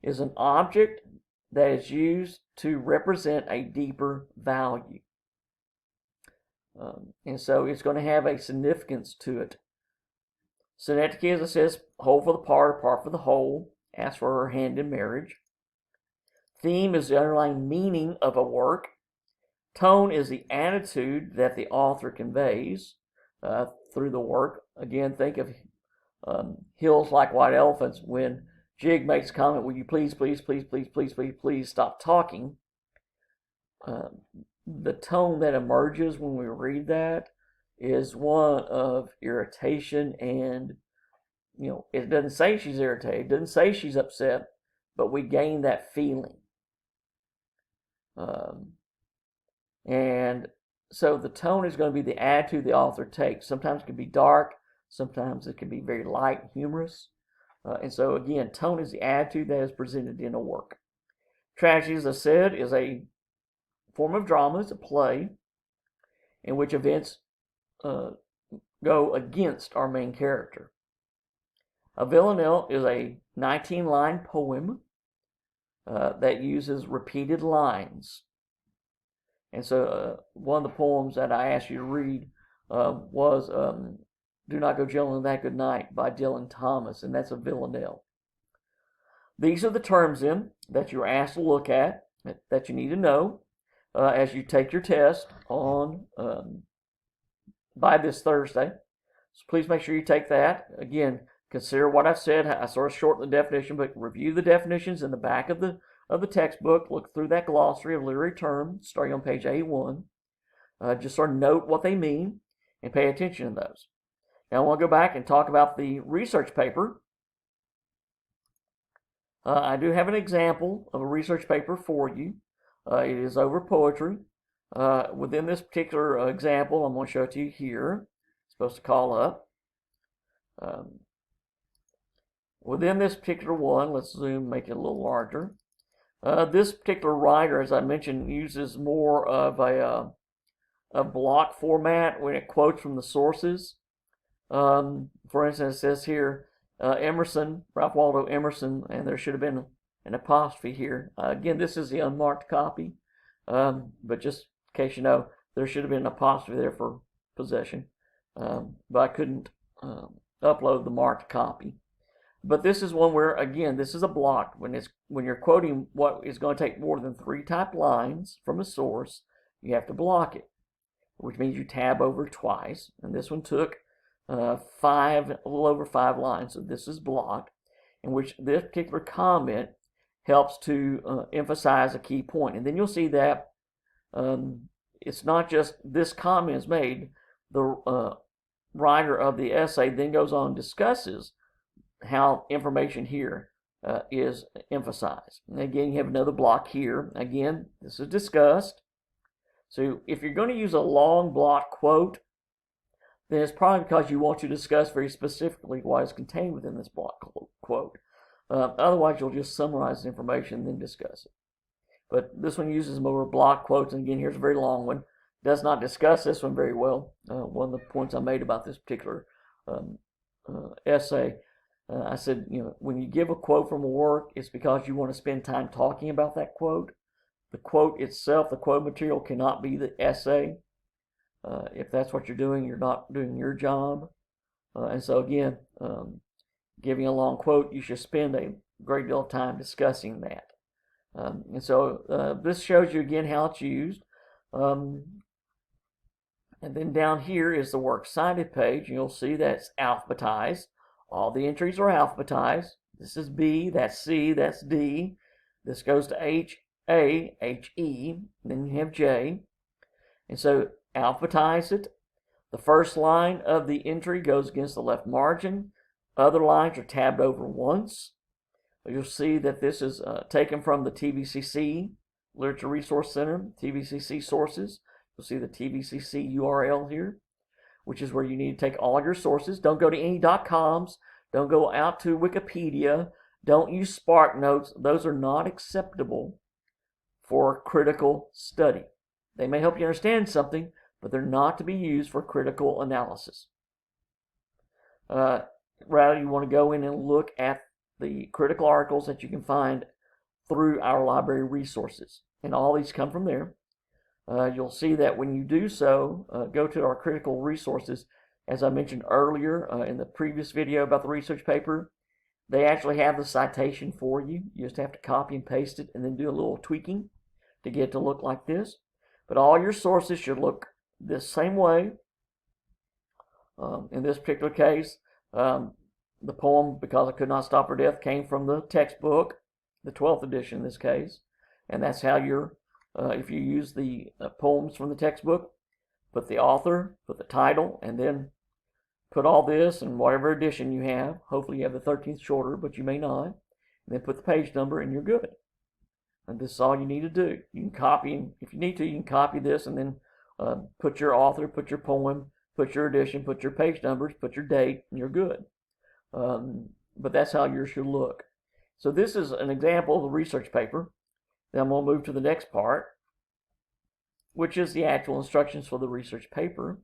is an object that is used to represent a deeper value. And so it's going to have a significance to it. Synecdoche, as it says, whole for the part for the whole, asks for her hand in marriage. Theme is the underlying meaning of a work. Tone is the attitude that the author conveys through the work. Again, think of Hills Like White Elephants when Jig makes a comment, will you please stop talking? The tone that emerges when we read that is one of irritation, and it doesn't say she's irritated, it doesn't say she's upset, but we gain that feeling. And so the tone is going to be the attitude the author takes. Sometimes it can be dark, sometimes it can be very light and humorous. And so again, tone is the attitude that is presented in a work. Tragedy, as I said, is a form of drama. It's a play in which events go against our main character. A villanelle is a 19-line poem that uses repeated lines. And so one of the poems that I asked you to read was Do Not Go Jilin' That Good Night by Dylan Thomas, and that's a villanelle. These are the terms then that you're asked to look at, that you need to know as you take your test on by this Thursday. So please make sure you take that. Again, consider what I've said. I sort of shortened the definition, but review the definitions in the back of the textbook. Look through that glossary of literary terms starting on page A1. Just sort of note what they mean and pay attention to those. Now I want to go back and talk about the research paper. I do have an example of a research paper for you. It is over poetry. Within this particular example, I'm going to show it to you here. It's supposed to call up. Within this particular one, let's zoom, make it a little larger. This particular writer, as I mentioned, uses more of a block format when it quotes from the sources. For instance, it says here, Emerson, Ralph Waldo Emerson, and there should have been an apostrophe here. Again, this is the unmarked copy, but just in case you know, there should have been an apostrophe there for possession, but I couldn't upload the marked copy. But this is one where, again, this is a block. When you're quoting what is going to take more than 3 typed lines from a source, you have to block it, which means you tab over twice. And this one took a little over 5 lines, so this is blocked, in which this particular comment helps to emphasize a key point. And then you'll see that it's not just this comment is made. The writer of the essay then goes on and discusses how information here is emphasized. And again, you have another block here. Again, this is discussed. So if you're going to use a long block quote, then it's probably because you want to discuss very specifically what is contained within this block quote. Otherwise, you'll just summarize the information and then discuss it. But this one uses more block quotes, and again, here's a very long one. Does not discuss this one very well. One of the points I made about this particular essay, I said, when you give a quote from a work, it's because you want to spend time talking about that quote. The quote itself, the quote material, cannot be the essay. If that's what you're doing, you're not doing your job. And so again, giving a long quote, you should spend a great deal of time discussing that. And so this shows you again how it's used. And then down here is the works cited page. You'll see that it's alphabetized. All the entries are alphabetized. This is B, that's C, that's D. This goes to H, A, H-E, then you have J. And so alphabetize it. The first line of the entry goes against the left margin. Other lines are tabbed over once. You'll see that this is taken from the TVCC Literature Resource Center, TVCC sources. You'll see the TVCC URL here, which is where you need to take all your sources. Don't go to any .coms. Don't go out to Wikipedia. Don't use SparkNotes. Those are not acceptable for critical study. They may help you understand something, but they're not to be used for critical analysis. Rather, you want to go in and look at the critical articles that you can find through our library resources. And all these come from there. You'll see that when you do so, go to our critical resources. As I mentioned earlier in the previous video about the research paper, they actually have the citation for you. You just have to copy and paste it and then do a little tweaking to get it to look like this. But all your sources should look this same way. In this particular case, the poem, Because I Could Not Stop Her Death, came from the textbook, the 12th edition in this case. And that's how you're, if you use the poems from the textbook, put the author, put the title, and then put all this in whatever edition you have. Hopefully you have the 13th shorter, but you may not. And then put the page number and you're good. And this is all you need to do. You can copy, if you need to, you can copy this and then put your author, put your poem, put your edition, put your page numbers, put your date, and you're good. But that's how yours should look. So this is an example of a research paper. Then I'm going to move to the next part, which is the actual instructions for the research paper.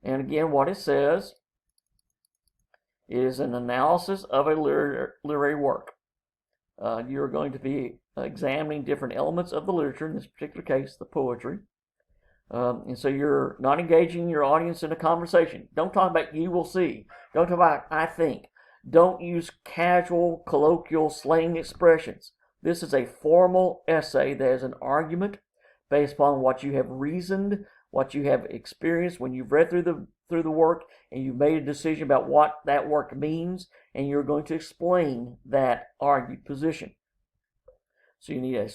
And again, what it says is an analysis of a literary work. You're going to be examining different elements of the literature, in this particular case, the poetry. And so you're not engaging your audience in a conversation. Don't talk about you will see. Don't talk about I think. Don't use casual, colloquial, slang expressions. This is a formal essay that is an argument based upon what you have reasoned, what you have experienced when you've read through the work and you've made a decision about what that work means, and you're going to explain that argued position. So you need a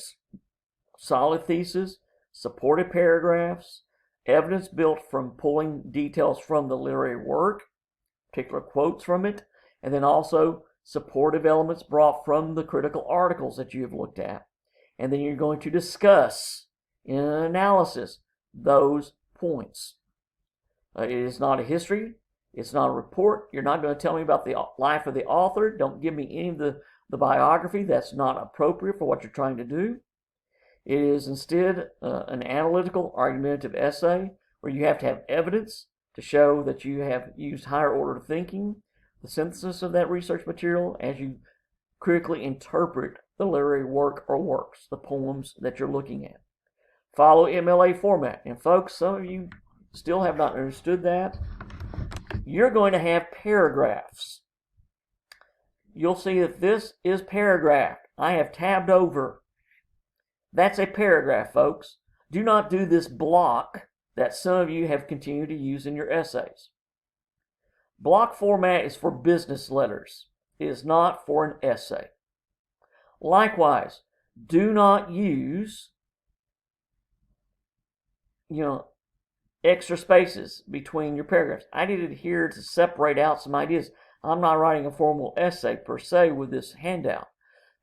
solid thesis, supported paragraphs, evidence built from pulling details from the literary work, particular quotes from it, and then also supportive elements brought from the critical articles that you have looked at. And then you're going to discuss in an analysis those points. It is not a history. It's not a report. You're not going to tell me about the life of the author. Don't give me any of the biography. That's not appropriate for what you're trying to do. It is instead an analytical, argumentative essay where you have to have evidence to show that you have used higher order thinking, the synthesis of that research material as you critically interpret the literary work or works, the poems that you're looking at. Follow MLA format. And folks, some of you still have not understood that. You're going to have paragraphs. You'll see that this is paragraph. I have tabbed over. That's a paragraph, folks. Do not do this block that some of you have continued to use in your essays. Block format is for business letters. It is not for an essay. Likewise, do not use extra spaces between your paragraphs. I did it here to separate out some ideas. I'm not writing a formal essay per se with this handout,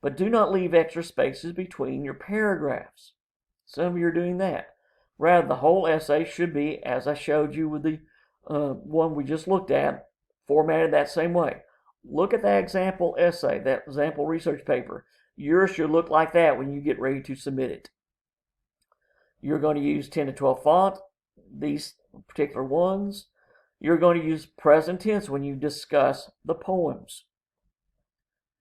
but do not leave extra spaces between your paragraphs. Some of you are doing that. Rather, the whole essay should be, as I showed you with the one we just looked at, formatted that same way. Look at that example essay, that example research paper. Yours should look like that when you get ready to submit it. You're going to use 10 to 12 font, these particular ones. You're going to use present tense when you discuss the poems.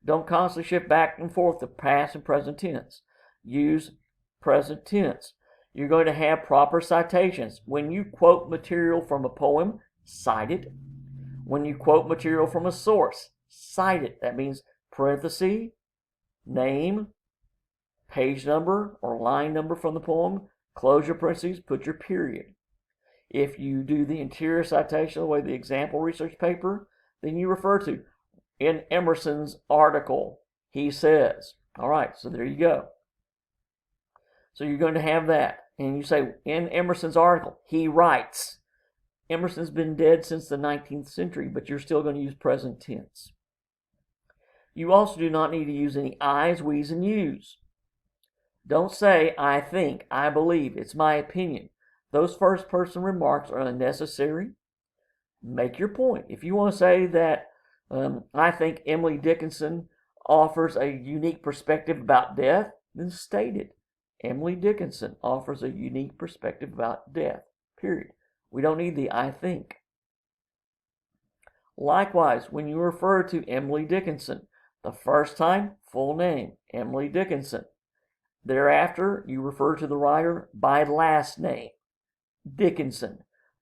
Don't constantly shift back and forth to past and present tense. Use present tense. You're going to have proper citations. When you quote material from a poem, cite it. When you quote material from a source, cite it. That means parenthesis, name, page number or line number from the poem, close your parentheses, put your period. If you do the interior citation the way the example research paper, then you refer to in Emerson's article he says. All right, so there you go. So you're going to have that. And you say, in Emerson's article, he writes. Emerson's been dead since the 19th century, but you're still going to use present tense. You also do not need to use any I's, we's, and you's. Don't say, I think, I believe, it's my opinion. Those first-person remarks are unnecessary. Make your point. If you want to say that I think Emily Dickinson offers a unique perspective about death, then state it. Emily Dickinson offers a unique perspective about death, period. We don't need the I think. Likewise, when you refer to Emily Dickinson, the first time, full name, Emily Dickinson. Thereafter, you refer to the writer by last name, Dickinson.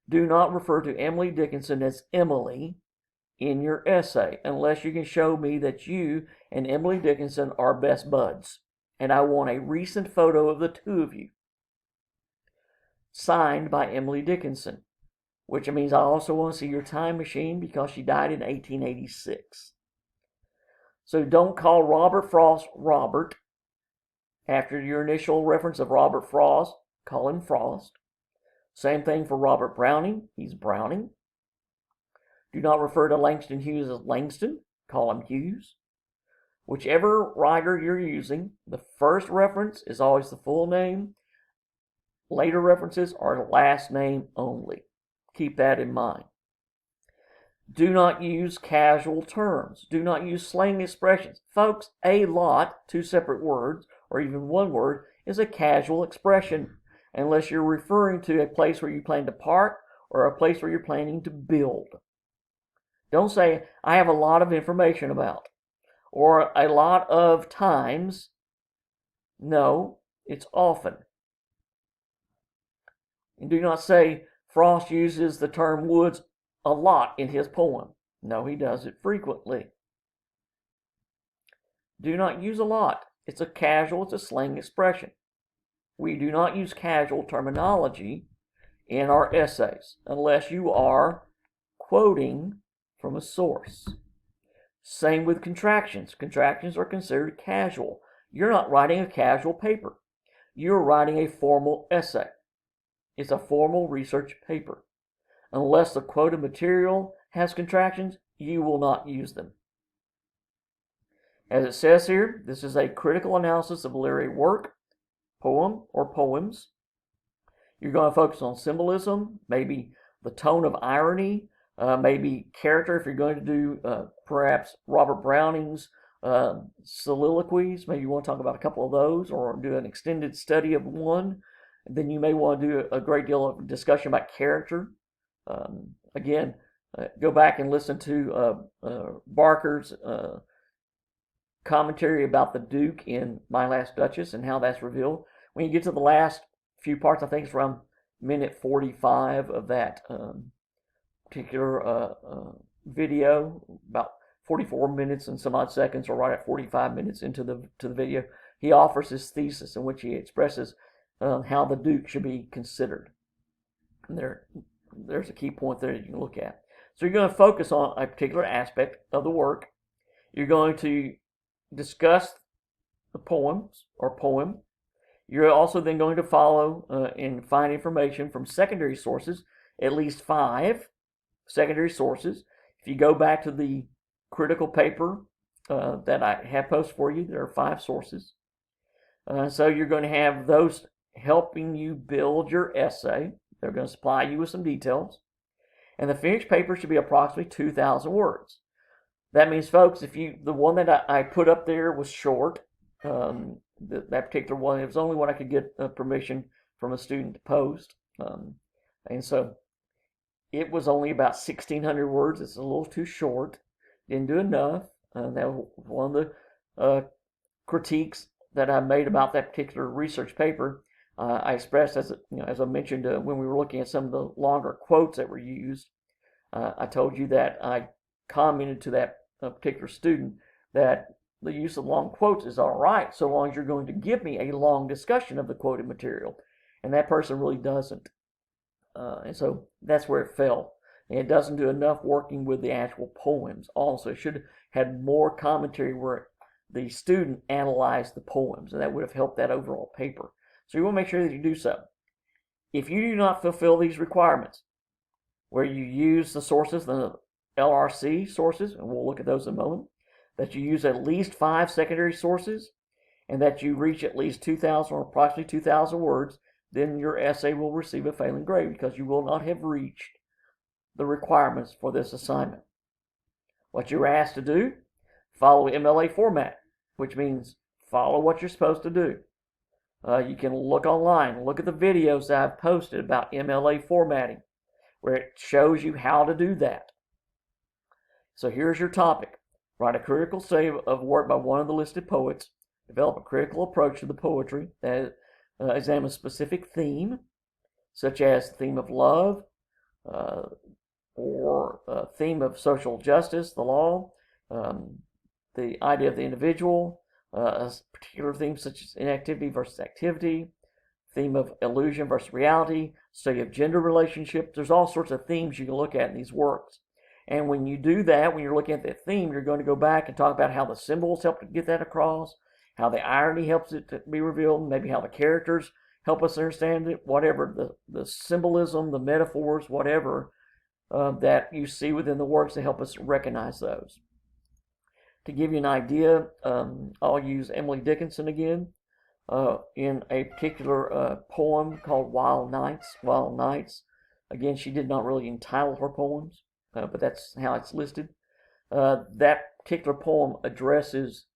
Do not refer to Emily Dickinson as Emily in your essay unless you can show me that you and Emily Dickinson are best buds. And I want a recent photo of the two of you, signed by Emily Dickinson, which means I also want to see your time machine because she died in 1886. So don't call Robert Frost Robert. After your initial reference of Robert Frost, call him Frost. Same thing for Robert Browning, he's Browning. Do not refer to Langston Hughes as Langston, call him Hughes. Whichever writer you're using, the first reference is always the full name. Later references are the last name only. Keep that in mind. Do not use casual terms. Do not use slang expressions. Folks, a lot, two separate words, or even one word, is a casual expression, unless you're referring to a place where you plan to park or a place where you're planning to build. Don't say, I have a lot of information about, or a lot of times. No, it's often. And do not say, Frost uses the term woods a lot in his poem. No, he does it frequently. Do not use a lot. It's a casual, it's a slang expression. We do not use casual terminology in our essays unless you are quoting from a source. Same with contractions. Contractions are considered casual. You're not writing a casual paper. You're writing a formal essay. It's a formal research paper. Unless the quoted material has contractions, you will not use them. As it says here, this is a critical analysis of literary work, poem, or poems. You're going to focus on symbolism, maybe the tone of irony, maybe character if you're going to do perhaps Robert Browning's soliloquies. Maybe you want to talk about a couple of those or do an extended study of one. Then you may want to do a great deal of discussion about character. Again, go back and listen to Barker's commentary about the Duke in My Last Duchess and how that's revealed. When you get to the last few parts, I think it's around minute 45 of that particular video, about 44 minutes and some odd seconds, or right at 45 minutes into the video, he offers his thesis in which he expresses how the Duke should be considered. And there's a key point there that you can look at. So you're going to focus on a particular aspect of the work. You're going to discuss the poems or poem. You're also then going to follow and find information from secondary sources, at least 5 secondary sources. If you go back to the critical paper that I have posted for you, there are 5 sources. So you're going to have those helping you build your essay. They're going to supply you with some details. And the finished paper should be approximately 2,000 words. That means, folks, if the one that I put up there was short, that particular one, it was only one I could get permission from a student to post. And so it was only about 1,600 words. It's a little too short. Didn't do enough. That was one of the critiques that I made about that particular research paper. I expressed, as I mentioned when we were looking at some of the longer quotes that were used, I told you that I commented to that particular student that the use of long quotes is all right so long as you're going to give me a long discussion of the quoted material. And that person really doesn't. And so that's where it fell. And it doesn't do enough working with the actual poems also. It should have had more commentary where the student analyze the poems, and that would have helped that overall paper. So you want to make sure that you do so. If you do not fulfill these requirements, where you use the sources, the LRC sources, and we'll look at those in a moment, that you use at least 5 secondary sources, and that you reach at least 2,000 or approximately 2,000 words, then your essay will receive a failing grade because you will not have reached the requirements for this assignment. What you're asked to do, follow MLA format, which means follow what you're supposed to do. You can look online, look at the videos that I've posted about MLA formatting, where it shows you how to do that. So here's your topic. Write a critical study of work by one of the listed poets. Develop a critical approach to the poetry that examines a specific theme, such as the theme of love, or a theme of social justice, the law, the idea of the individual, a particular theme such as inactivity versus activity, theme of illusion versus reality, study of gender relationships. There's all sorts of themes you can look at in these works. And when you do that, when you're looking at that theme, you're going to go back and talk about how the symbols help to get that across, how the irony helps it to be revealed, maybe how the characters help us understand it, whatever, the symbolism, the metaphors, whatever, that you see within the works to help us recognize those. To give you an idea, I'll use Emily Dickinson again in a particular poem called Wild Nights. Wild Nights. Again, she did not really entitle her poems, but that's how it's listed. That particular poem addresses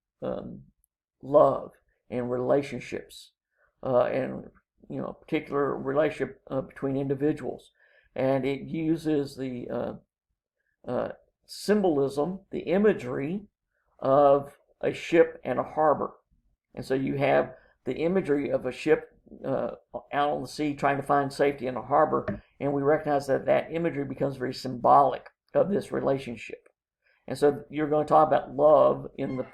love and relationships, and a particular relationship between individuals, and it uses the symbolism, the imagery of a ship and a harbor. And so you have the imagery of a ship out on the sea trying to find safety in a harbor, and we recognize that that imagery becomes very symbolic of this relationship. And so you're going to talk about love in the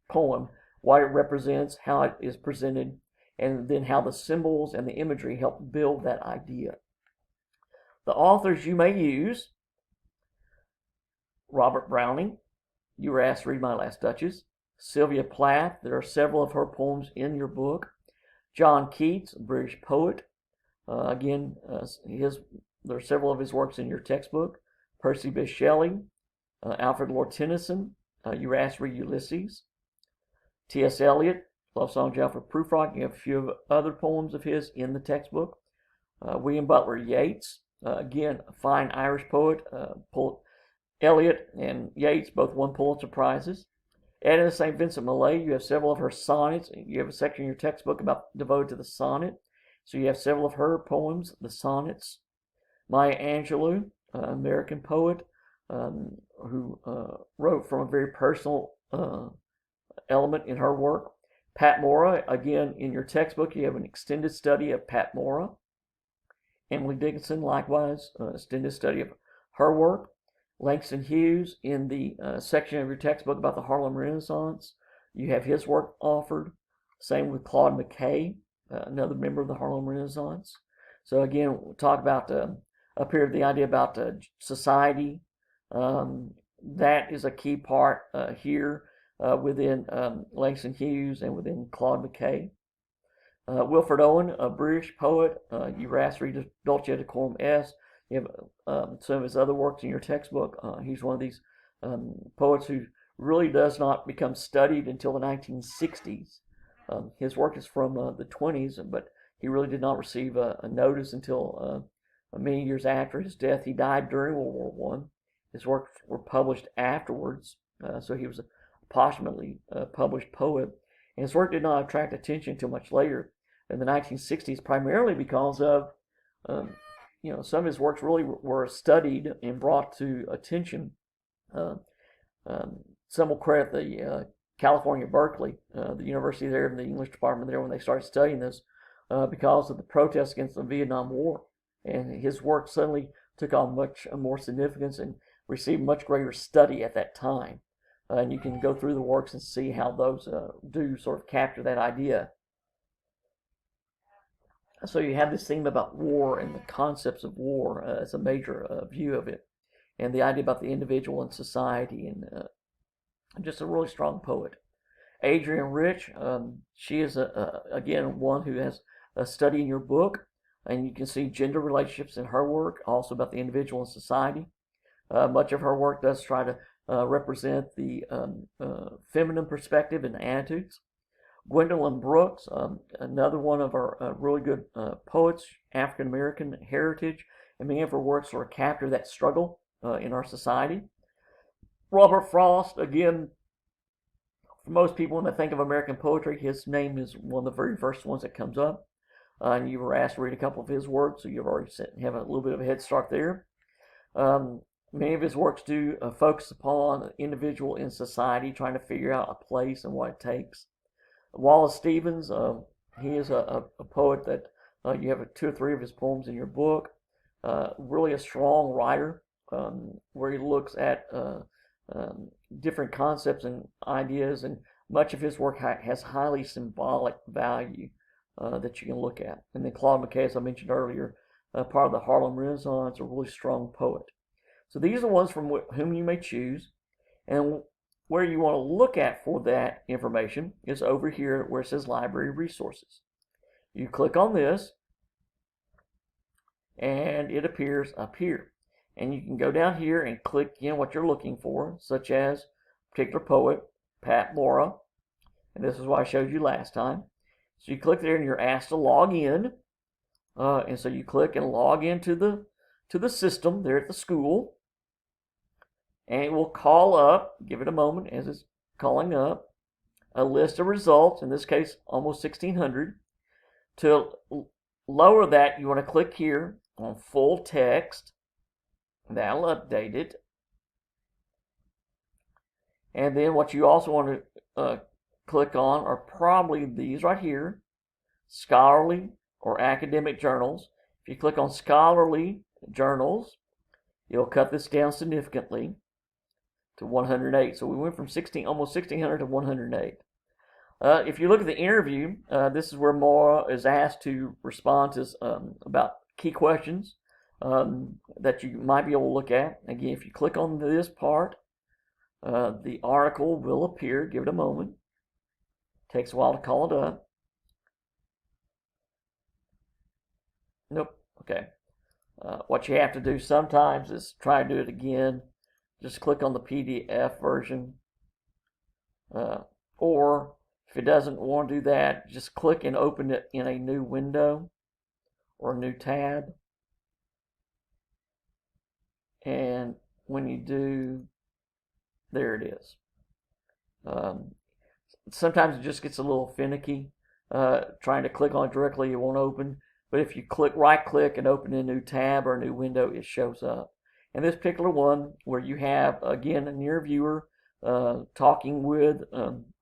poem, what it represents, how it is presented, and then how the symbols and the imagery help build that idea. The authors you may use: Robert Browning, you were asked to read My Last Duchess; Sylvia Plath, there are several of her poems in your book; John Keats, a British poet, there are several of his works in your textbook; Percy Bysshe Shelley, Alfred Lord Tennyson, you were asked to read Ulysses; T.S. Eliot, Love Songs of Alfred Prufrock, you have a few other poems of his in the textbook; William Butler Yeats, again, a fine Irish poet. Eliot and Yeats both won Pulitzer Prizes. Edna St. Vincent Millay, you have several of her sonnets. You have a section in your textbook devoted to the sonnet. So you have several of her poems, the sonnets. Maya Angelou, American poet, who wrote from a very personal element in her work. Pat Mora, again, in your textbook, you have an extended study of Pat Mora. Emily Dickinson, likewise, extended study of her work. Langston Hughes, in the section of your textbook about the Harlem Renaissance, you have his work offered. Same with Claude McKay, another member of the Harlem Renaissance. So again, we'll talk about up here the idea about society. That is a key part here within Langston Hughes and within Claude McKay. Wilfred Owen, a British poet, you were asked to read Dulce et Decorum Est. You have some of his other works in your textbook. He's one of these poets who really does not become studied until the 1960s. His work is from the 20s, but he really did not receive a notice until many years after his death. He died during World War I. His works were published afterwards, so he was a posthumously published poet. And his work did not attract attention until much later in the 1960s, primarily because of some of his works really were studied and brought to attention. Some will credit the California, Berkeley, the university there, and the English department there when they started studying this because of the protests against the Vietnam War. And his work suddenly took on much more significance and received much greater study at that time. And you can go through the works and see how those do sort of capture that idea. So you have this theme about war and the concepts of war as a major view of it, and the idea about the individual and society, and just a really strong poet. Adrienne Rich, she is again one who has a study in your book, and you can see gender relationships in her work, also about the individual and society. Much of her work does try to represent the feminine perspective and attitudes. Gwendolyn Brooks, another one of our really good poets, African American heritage, and many of her works sort of capture that struggle in our society. Robert Frost, again, for most people, when they think of American poetry, his name is one of the very first ones that comes up. And you were asked to read a couple of his works, so you've already have a little bit of a head start there. Many of his works do focus upon an individual in society trying to figure out a place and what it takes. Wallace Stevens, he is a poet that you have 2 or 3 of his poems in your book. Really a strong writer, where he looks at different concepts and ideas, and much of his work has highly symbolic value that you can look at. And then Claude McKay, as I mentioned earlier, part of the Harlem Renaissance, a really strong poet. So these are the ones from whom you may choose, and where you want to look at for that information is over here where it says Library Resources. You click on this, and it appears up here. And you can go down here and click in what you're looking for, such as a particular poet, Pat Mora, and this is what I showed you last time. So you click there and you're asked to log in, and so you click and log into the system there at the school, and it will call up, give it a moment as it's calling up, a list of results, in this case almost 1,600. To lower that, you want to click here on full text. That'll update it. And then what you also want to click on are probably these right here, scholarly or academic journals. If you click on scholarly journals, you'll cut this down significantly to 108. So we went from almost 1,600 to 108. If you look at the interview, this is where Mora is asked to respond to about key questions that you might be able to look at. Again, if you click on this part, the article will appear. Give it a moment. Takes a while to call it up. Nope. Okay. What you have to do sometimes is try to do it again. Just click on the PDF version. Or if it doesn't want to do that, just click and open it in a new window or a new tab. And when you do, there it is. Sometimes it just gets a little finicky. Trying to click on it directly, it won't open. But if you right click and open a new tab or a new window, it shows up. And this particular one, where you have, again, an interviewer talking with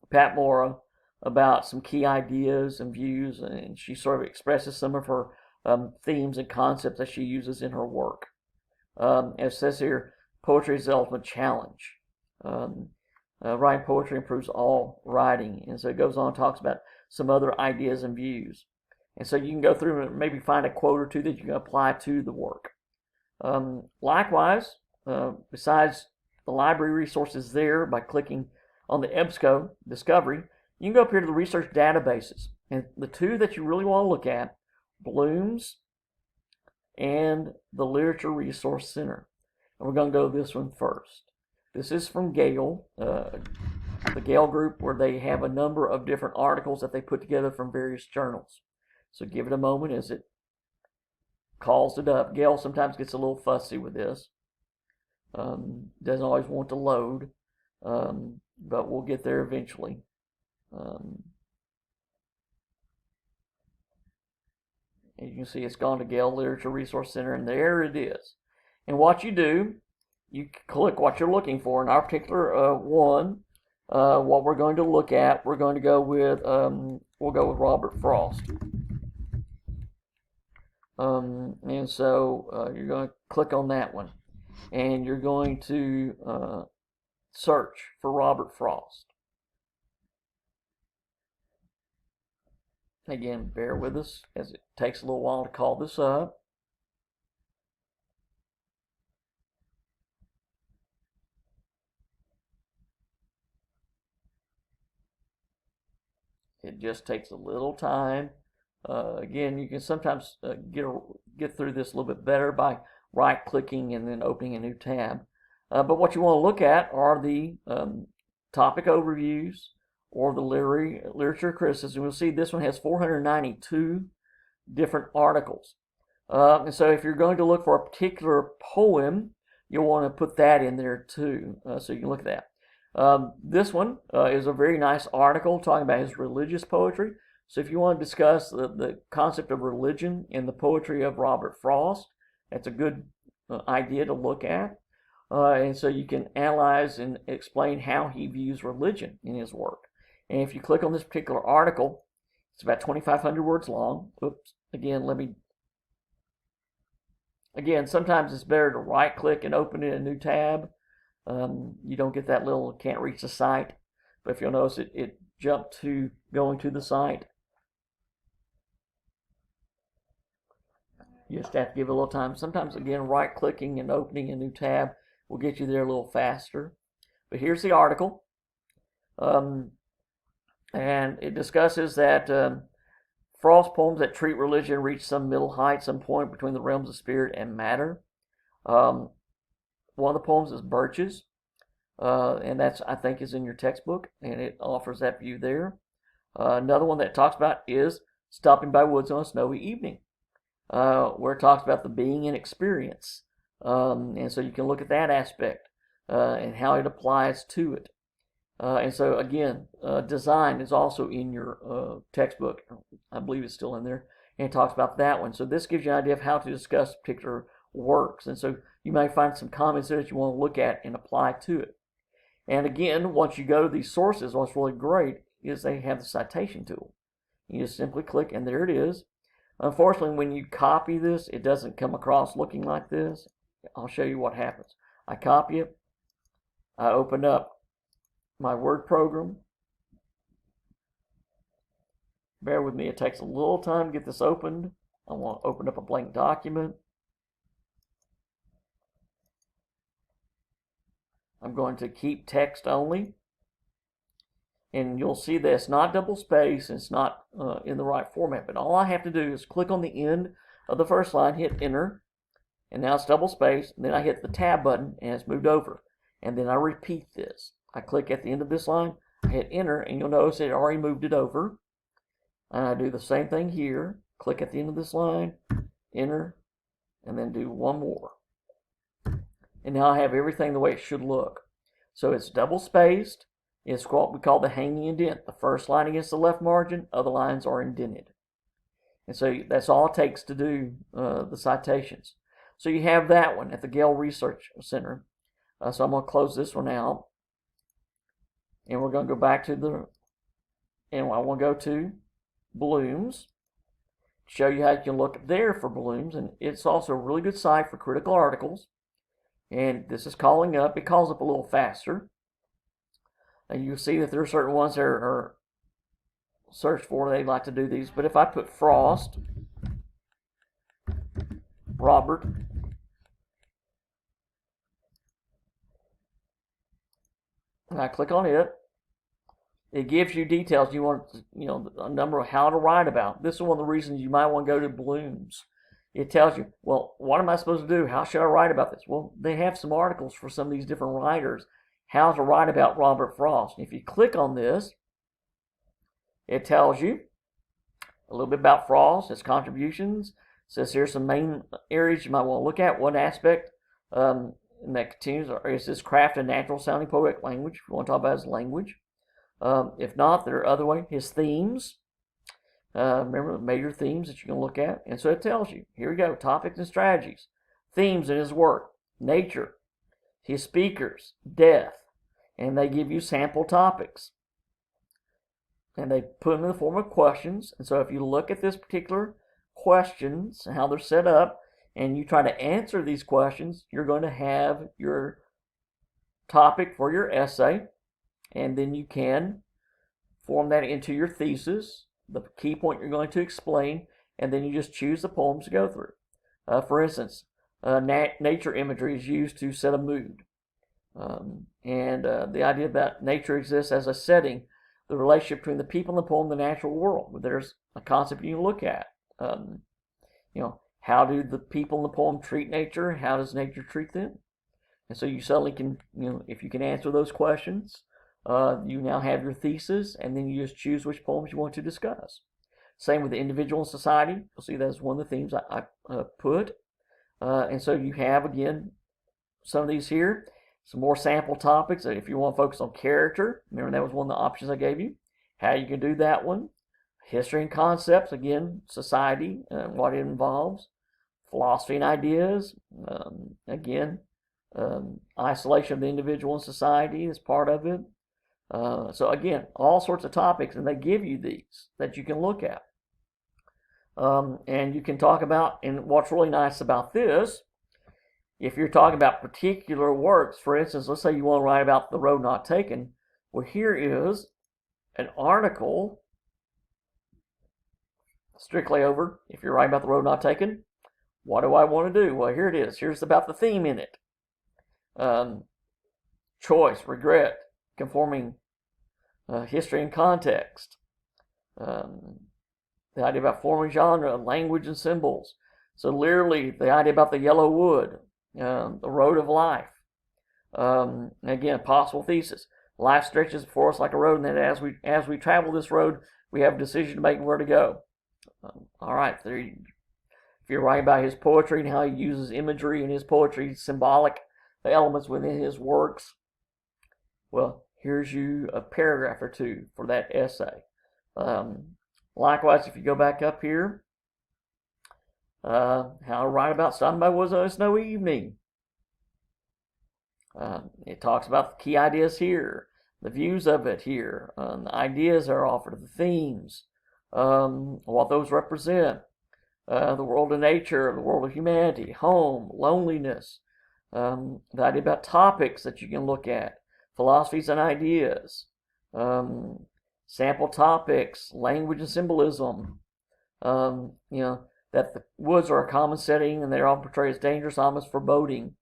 Pat Mora about some key ideas and views, and she sort of expresses some of her themes and concepts that she uses in her work. As it says here, poetry is the ultimate challenge. Writing poetry improves all writing. And so it goes on and talks about some other ideas and views. And so you can go through and maybe find a quote or two that you can apply to the work. Likewise, besides the library resources there, by clicking on the EBSCO Discovery, you can go up here to the research databases. And the two that you really want to look at, Bloom's and the Literature Resource Center. And we're going to go to this one first. This is from Gale, the Gale group, where they have a number of different articles that they put together from various journals. So give it a moment as it calls it up. Gale sometimes gets a little fussy with this. Doesn't always want to load, but we'll get there eventually. As you can see, it's gone to Gale Literature Resource Center, and there it is. And what you do, you click what you're looking for. In our particular one, what we're going to look at, we're going to go with, we'll go with Robert Frost. And so you're going to click on that one, and you're going to search for Robert Frost. Again, bear with us as it takes a little while to call this up. It just takes a little time. Again, you can sometimes get through this a little bit better by right-clicking and then opening a new tab. But what you want to look at are the topic overviews or the literature criticism. You'll see this one has 492 different articles. And so if you're going to look for a particular poem, you'll want to put that in there too, so you can look at that. This one is a very nice article talking about his religious poetry. So if you want to discuss the concept of religion in the poetry of Robert Frost, that's a good idea to look at. And so you can analyze and explain how he views religion in his work. And if you click on this particular article, it's about 2,500 words long. Oops, Again, sometimes it's better to right-click and open in a new tab. You don't get that little can't reach the site. But if you'll notice, it jumped to going to the site. You just have to give it a little time. Sometimes, again, right-clicking and opening a new tab will get you there a little faster. But here's the article. And it discusses that Frost's poems that treat religion reach some middle height, some point between the realms of spirit and matter. One of the poems is Birches, and that's, I think, is in your textbook, and it offers that view there. Another one that talks about is Stopping by Woods on a Snowy Evening, where it talks about the being and experience. And so you can look at that aspect and how it applies to it. And so again, design is also in your textbook. I believe it's still in there, and it talks about that one. So this gives you an idea of how to discuss particular works. And so you may find some comments there that you want to look at and apply to it. And again, once you go to these sources, what's really great is they have the citation tool. You just simply click, and there it is. Unfortunately, when you copy this, it doesn't come across looking like this. I'll show you what happens. I copy it. I open up my Word program. Bear with me, it takes a little time to get this opened. I want to open up a blank document. I'm going to keep text only. And you'll see that it's not double space, it's not in the right format. But all I have to do is click on the end of the first line, hit enter, and now it's double space. And then I hit the tab button and it's moved over. And then I repeat this. I click at the end of this line, I hit enter, and you'll notice it already moved it over. And I do the same thing here. Click at the end of this line, enter, and then do one more. And now I have everything the way it should look. So it's double spaced. It's what we call the hanging indent. The first line against the left margin, other lines are indented. And so that's all it takes to do the citations. So you have that one at the Gale Research Center. So I'm going to close this one out. And we're going to go back to and I want to go to Bloom's. Show you how you can look there for Bloom's. And it's also a really good site for critical articles. And this is calling up. It calls up a little faster. And you'll see that there are certain ones that are searched for. They like to do these. But if I put Frost, Robert, and I click on it, it gives you details. You want, a number of how to write about. This is one of the reasons you might want to go to Bloom's. It tells you, well, what am I supposed to do? How should I write about this? Well, they have some articles for some of these different writers, how to write about Robert Frost. And if you click on this, it tells you a little bit about Frost, his contributions. It says here's some main areas you might want to look at. One aspect and that continues is his craft and natural sounding poetic language. If you want to talk about his language. If not, there are other ways. His themes. Remember the major themes that you can look at. And so it tells you, here we go, topics and strategies. Themes in his work. Nature. His speakers. Death. And they give you sample topics. And they put them in the form of questions. And so if you look at this particular questions, and how they're set up, and you try to answer these questions, you're going to have your topic for your essay. And then you can form that into your thesis, the key point you're going to explain, and then you just choose the poems to go through. For instance, nature imagery is used to set a mood. And the idea that nature exists as a setting the relationship between the people in the poem and the natural world. There's a concept you can look at. How do the people in the poem treat nature? How does nature treat them? And so you suddenly can, if you can answer those questions, you now have your thesis, and then you just choose which poems you want to discuss. Same with the individual and society. You'll see that's one of the themes I put. And so you have, again, some of these here. Some more sample topics. If you want to focus on character, remember that was one of the options I gave you. How you can do that one. History and concepts, again, society, what it involves. Philosophy and ideas, again, isolation of the individual and society is part of it. So again, all sorts of topics, and they give you these that you can look at. And you can talk about, and what's really nice about this, if you're talking about particular works, for instance, let's say you want to write about The Road Not Taken. Well, here is an article strictly over, if you're writing about The Road Not Taken, what do I want to do? Well, here it is. Here's about the theme in it. Choice, regret, conforming history and context. The idea about form and genre, language and symbols. So literally, the idea about the yellow wood, the road of life. Again, possible thesis. Life stretches before us like a road, and then as we travel this road, we have a decision to make where to go. All right, if you're writing about his poetry and how he uses imagery in his poetry, symbolic elements within his works, well, here's you a paragraph or two for that essay. Likewise, if you go back up here, how to write about Stopping by Woods on a Snowy Evening. It talks about the key ideas here, the views of it here, the ideas that are offered, the themes, what those represent, the world of nature, the world of humanity, home, loneliness, the idea about topics that you can look at, philosophies and ideas, sample topics, language and symbolism, that the woods are a common setting and they're often portrayed as dangerous, almost foreboding,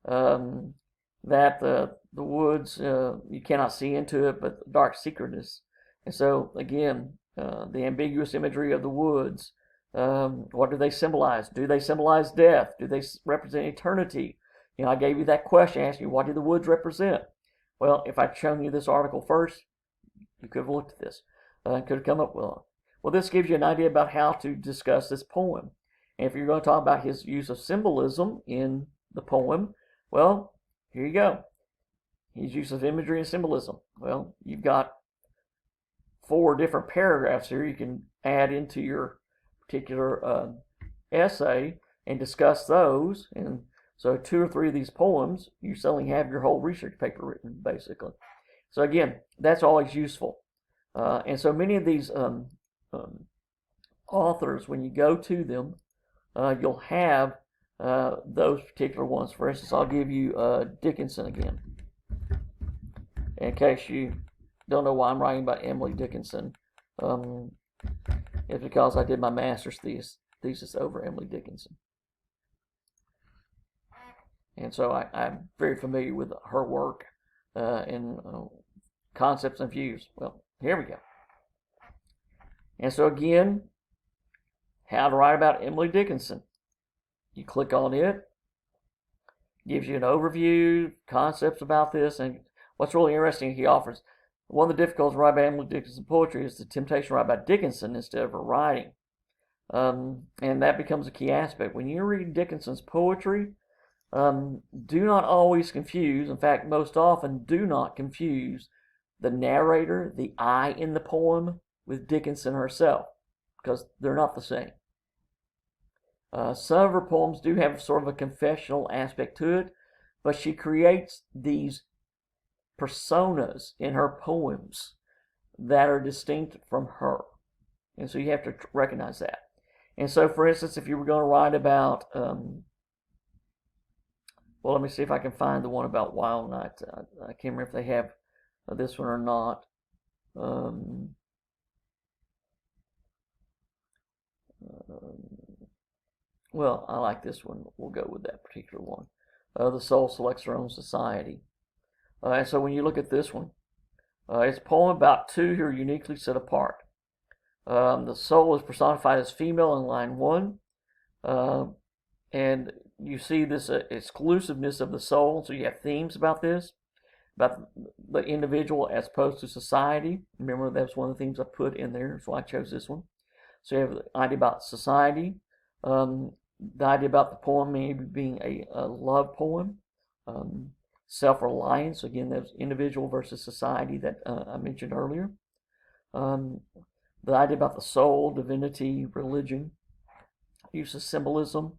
that the woods, you cannot see into it, but dark secretness. And so, again, the ambiguous imagery of the woods, what do they symbolize? Do they symbolize death? Do they represent eternity? I gave you that question, asking you, what do the woods represent? Well, if I'd shown you this article first, you could have looked at this. Could have come up with it. Well, this gives you an idea about how to discuss this poem. And if you're going to talk about his use of symbolism in the poem, well, here you go. His use of imagery and symbolism. Well, you've got 4 different paragraphs here you can add into your particular essay and discuss those. And so 2 or 3 of these poems, you suddenly have your whole research paper written, basically. So again, that's always useful. And so many of these authors, when you go to them, you'll have those particular ones. For instance, I'll give you Dickinson again. In case you don't know why I'm writing about Emily Dickinson, it's because I did my master's thesis over Emily Dickinson. And so I'm very familiar with her work and concepts and views. Well, here we go. And so again, how to write about Emily Dickinson. You click on it, gives you an overview, concepts about this, and what's really interesting, he offers, one of the difficulties to write about Emily Dickinson poetry is the temptation to write about Dickinson instead of her writing. And that becomes a key aspect. When you read Dickinson's poetry, do not always confuse, in fact, most often do not confuse the narrator, the I in the poem, with Dickinson herself, because they're not the same. Some of her poems do have sort of a confessional aspect to it, but she creates these personas in her poems that are distinct from her. And so you have to recognize that. And so, for instance, if you were going to write about, well, let me see if I can find the one about Wild Night. I can't remember if they have this one or not. Well, I like this one. We'll go with that particular one. The Soul Selects Her Own Society. And so when you look at this one, It's a poem about two who are uniquely set apart. The soul is personified as female in line 1. And you see this exclusiveness of the soul, so you have themes about this, about the individual as opposed to society. Remember, that's one of the themes I put in there, so I chose this one. So you have the idea about society, the idea about the poem maybe being a love poem, self-reliance, again, that's individual versus society that I mentioned earlier. The idea about the soul, divinity, religion, use of symbolism,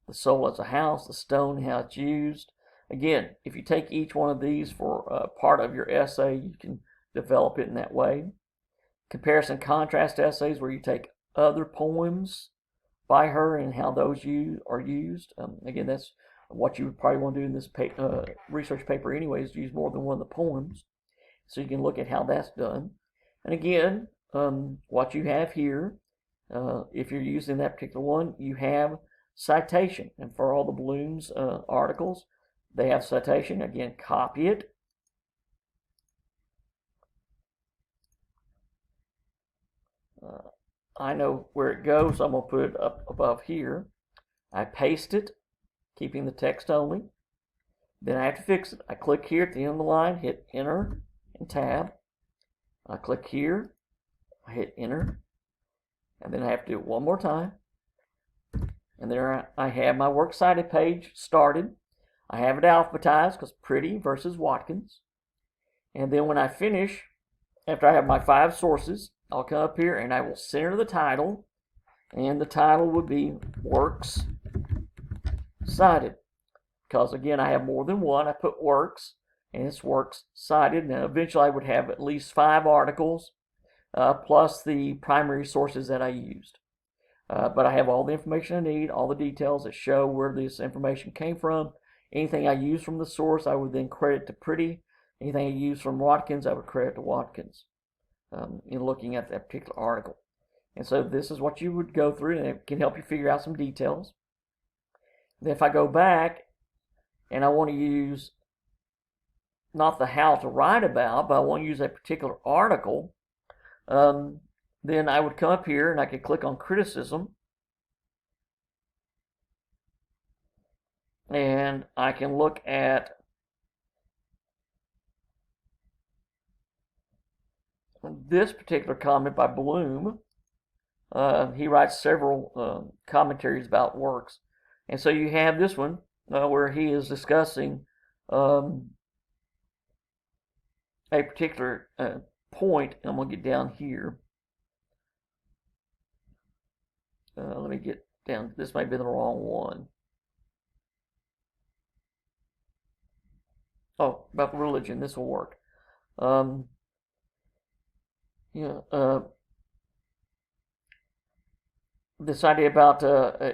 the soul as a house, the stone, how it's used. Again, if you take each one of these for part of your essay, you can develop it in that way. Comparison contrast essays where you take other poems by her and how those are used. Again, that's what you would probably want to do in this research paper anyways, use more than one of the poems. So you can look at how that's done. And again, what you have here, if you're using that particular one, you have citation. And for all the Bloom's articles, they have citation. Again, copy it. I know where it goes. I'm going to put it up above here. I paste it, keeping the text only. Then I have to fix it. I click here at the end of the line, hit enter and tab. I click here, I hit enter, and then I have to do it one more time. And there I have my works cited page started. I have it alphabetized because Pretty versus Watkins. And then when I finish, after I have my 5 sources, I'll come up here and I will center the title. And the title would be Works Cited. Because again, I have more than one. I put works, and it's works cited. Now eventually I would have at least 5 articles, plus the primary sources that I used. But I have all the information I need, all the details that show where this information came from. Anything I use from the source, I would then credit to Pretty. Anything I use from Watkins, I would credit to Watkins in looking at that particular article. And so this is what you would go through, and it can help you figure out some details. Then if I go back and I want to use not the how to write about, but I want to use a particular article, then I would come up here and I could click on criticism. And I can look at this particular comment by Bloom. He writes several commentaries about works. And so you have this one where he is discussing a particular point. I'm going to get down here. Let me get down. This might be the wrong one. Oh, about religion. This will work. This idea about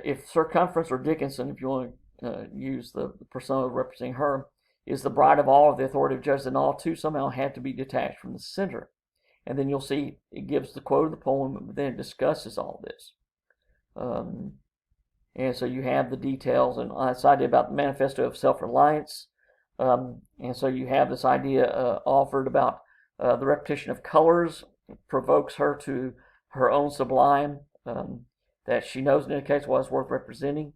if Circumference or Dickinson, if you want to use the persona representing her, is the bride of all, of the authoritative judge, then all two somehow had to be detached from the center. And then you'll see it gives the quote of the poem, but then it discusses all this. And so you have the details and this idea about the manifesto of self-reliance. And so you have this idea offered about the repetition of colors provokes her to her own sublime, that she knows and indicates what is worth representing.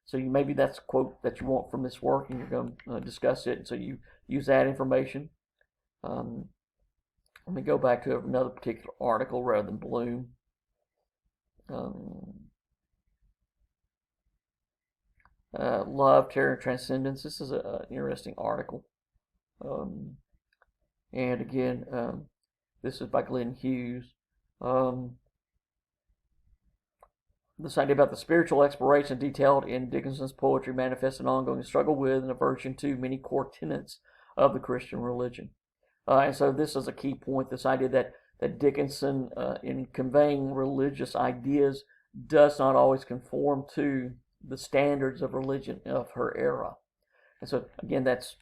So maybe that's a quote that you want from this work, and you're going to discuss it. And so you use that information. Let me go back to another particular article rather than Bloom. Love, Terror, and Transcendence. This is an interesting article. And again, this is by Glenn Hughes. This idea about the spiritual exploration detailed in Dickinson's poetry manifests an ongoing struggle with and aversion to many core tenets of the Christian religion. And so this is a key point, this idea that Dickinson, in conveying religious ideas, does not always conform to the standards of religion of her era. And so, again, that's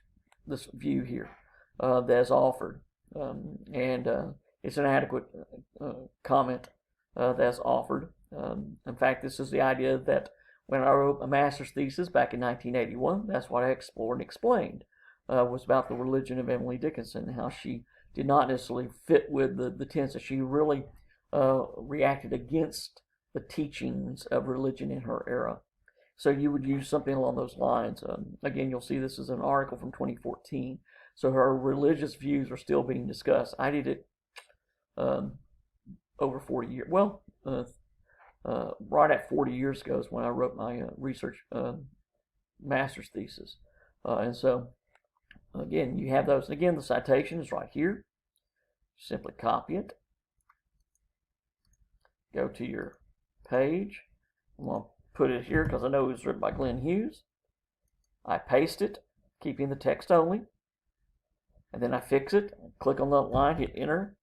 this view here that's offered. And it's an adequate comment that's offered. In fact, this is the idea that when I wrote a master's thesis back in 1981, that's what I explored and explained, was about the religion of Emily Dickinson and how she did not necessarily fit with the tenets. That she really reacted against the teachings of religion in her era. So you would use something along those lines. Again, you'll see this is an article from 2014. So her religious views are still being discussed. I did it over 40 years. Well, right at 40 years ago is when I wrote my research master's thesis. And so, again, you have those. Again, the citation is right here. Simply copy it. Go to your page. I'm going to put it here because I know it was written by Glenn Hughes. I paste it, keeping the text only. And then I fix it. Click on the line, hit enter,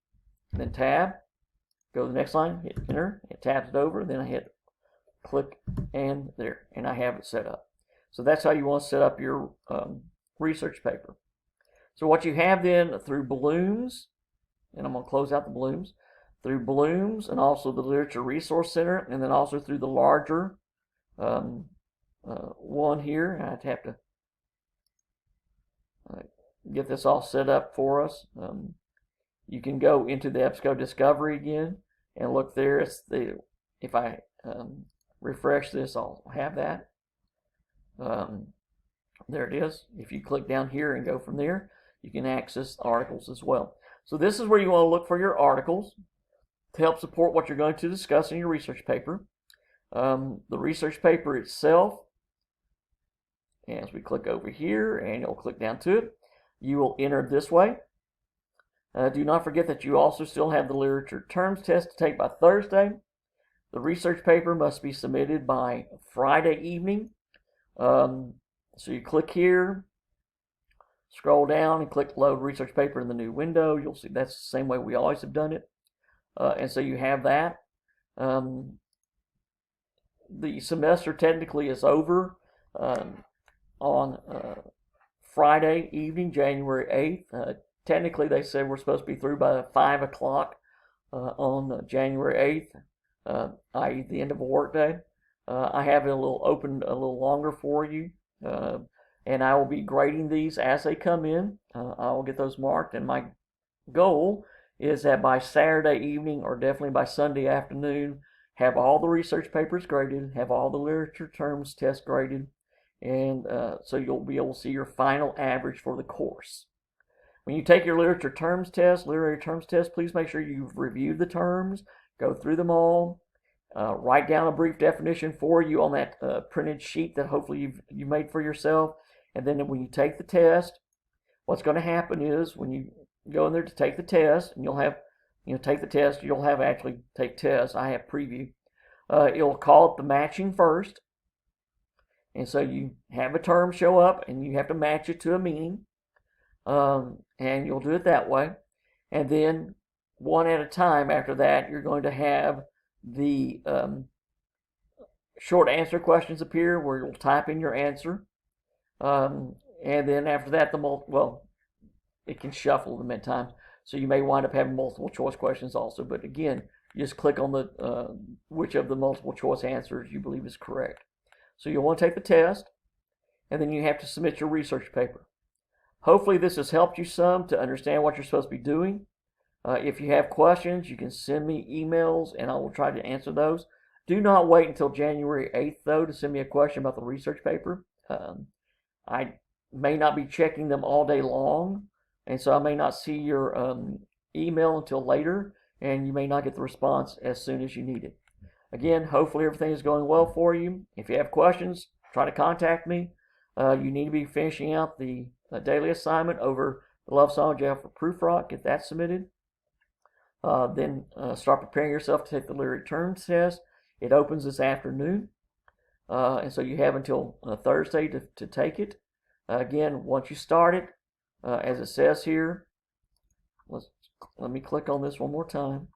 and then tab. Go to the next line, hit enter, it tabs it over, then I hit click and there, and I have it set up. So that's how you want to set up your research paper. So what you have then through Bloom's, and I'm going to close out the Bloom's, through Bloom's and also the Literature Resource Center, and then also through the larger one here. I'd have to get this all set up for us. You can go into the EBSCO Discovery again and look there. It's if I refresh this, I'll have that. There it is. If you click down here and go from there, you can access articles as well. So this is where you want to look for your articles to help support what you're going to discuss in your research paper. The research paper itself, as we click over here and you'll click down to it, you will enter this way. Do not forget that you also still have the literature terms test to take by Thursday. The research paper must be submitted by Friday evening. So you click here, scroll down and click load research paper in the new window. You'll see that's the same way we always have done it. And so you have that. The semester technically is over on Friday evening, January 8th. Technically, they said we're supposed to be through by 5 o'clock on January 8th, i.e. the end of a workday. I have it opened a little longer for you, and I will be grading these as they come in. I will get those marked, and my goal is that by Saturday evening or definitely by Sunday afternoon, have all the research papers graded, have all the literature terms test graded, and so you'll be able to see your final average for the course. When you take your literature terms test, please make sure you've reviewed the terms, go through them all, write down a brief definition for you on that printed sheet that hopefully you've made for yourself. And then when you take the test, what's going to happen is when you go in there to take the test, and you'll have, take the test, you'll have actually take tests. I have preview. It'll call it the matching first. And so you have a term show up, and you have to match it to a meaning. And you'll do it that way. And then one at a time after that, you're going to have the short answer questions appear where you'll type in your answer. And then after that, it can shuffle them at times. So you may wind up having multiple choice questions also. But again, you just click on the which of the multiple choice answers you believe is correct. So you'll want to take the test, and then you have to submit your research paper. Hopefully this has helped you some to understand what you're supposed to be doing. If you have questions, you can send me emails, and I will try to answer those. Do not wait until January 8th, though, to send me a question about the research paper. I may not be checking them all day long, and so I may not see your email until later, and you may not get the response as soon as you need it. Again, hopefully everything is going well for you. If you have questions, try to contact me. You need to be finishing out the daily assignment over the Love Song Jail for Prufrock. Get that submitted. Then start preparing yourself to take the literary terms test. It opens this afternoon. And so you have until Thursday to take it. Again, once you start it, as it says here, let me click on this one more time.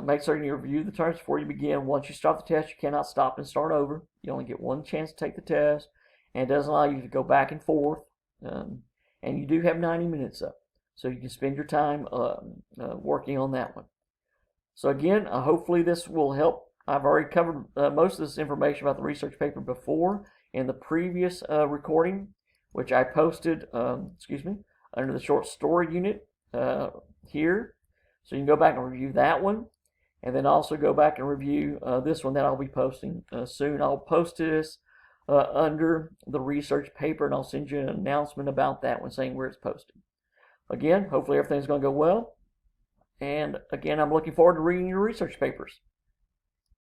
Make certain you review the terms before you begin. Once you start the test, you cannot stop and start over. You only get one chance to take the test, and it doesn't allow you to go back and forth. And you do have 90 minutes up, so you can spend your time working on that one. So again, hopefully this will help. I've already covered most of this information about the research paper before in the previous recording. which I posted, under the short story unit here. So you can go back and review that one. And then also go back and review this one that I'll be posting soon. I'll post this under the research paper, and I'll send you an announcement about that one saying where it's posted. Again, hopefully everything's going to go well. And again, I'm looking forward to reading your research papers.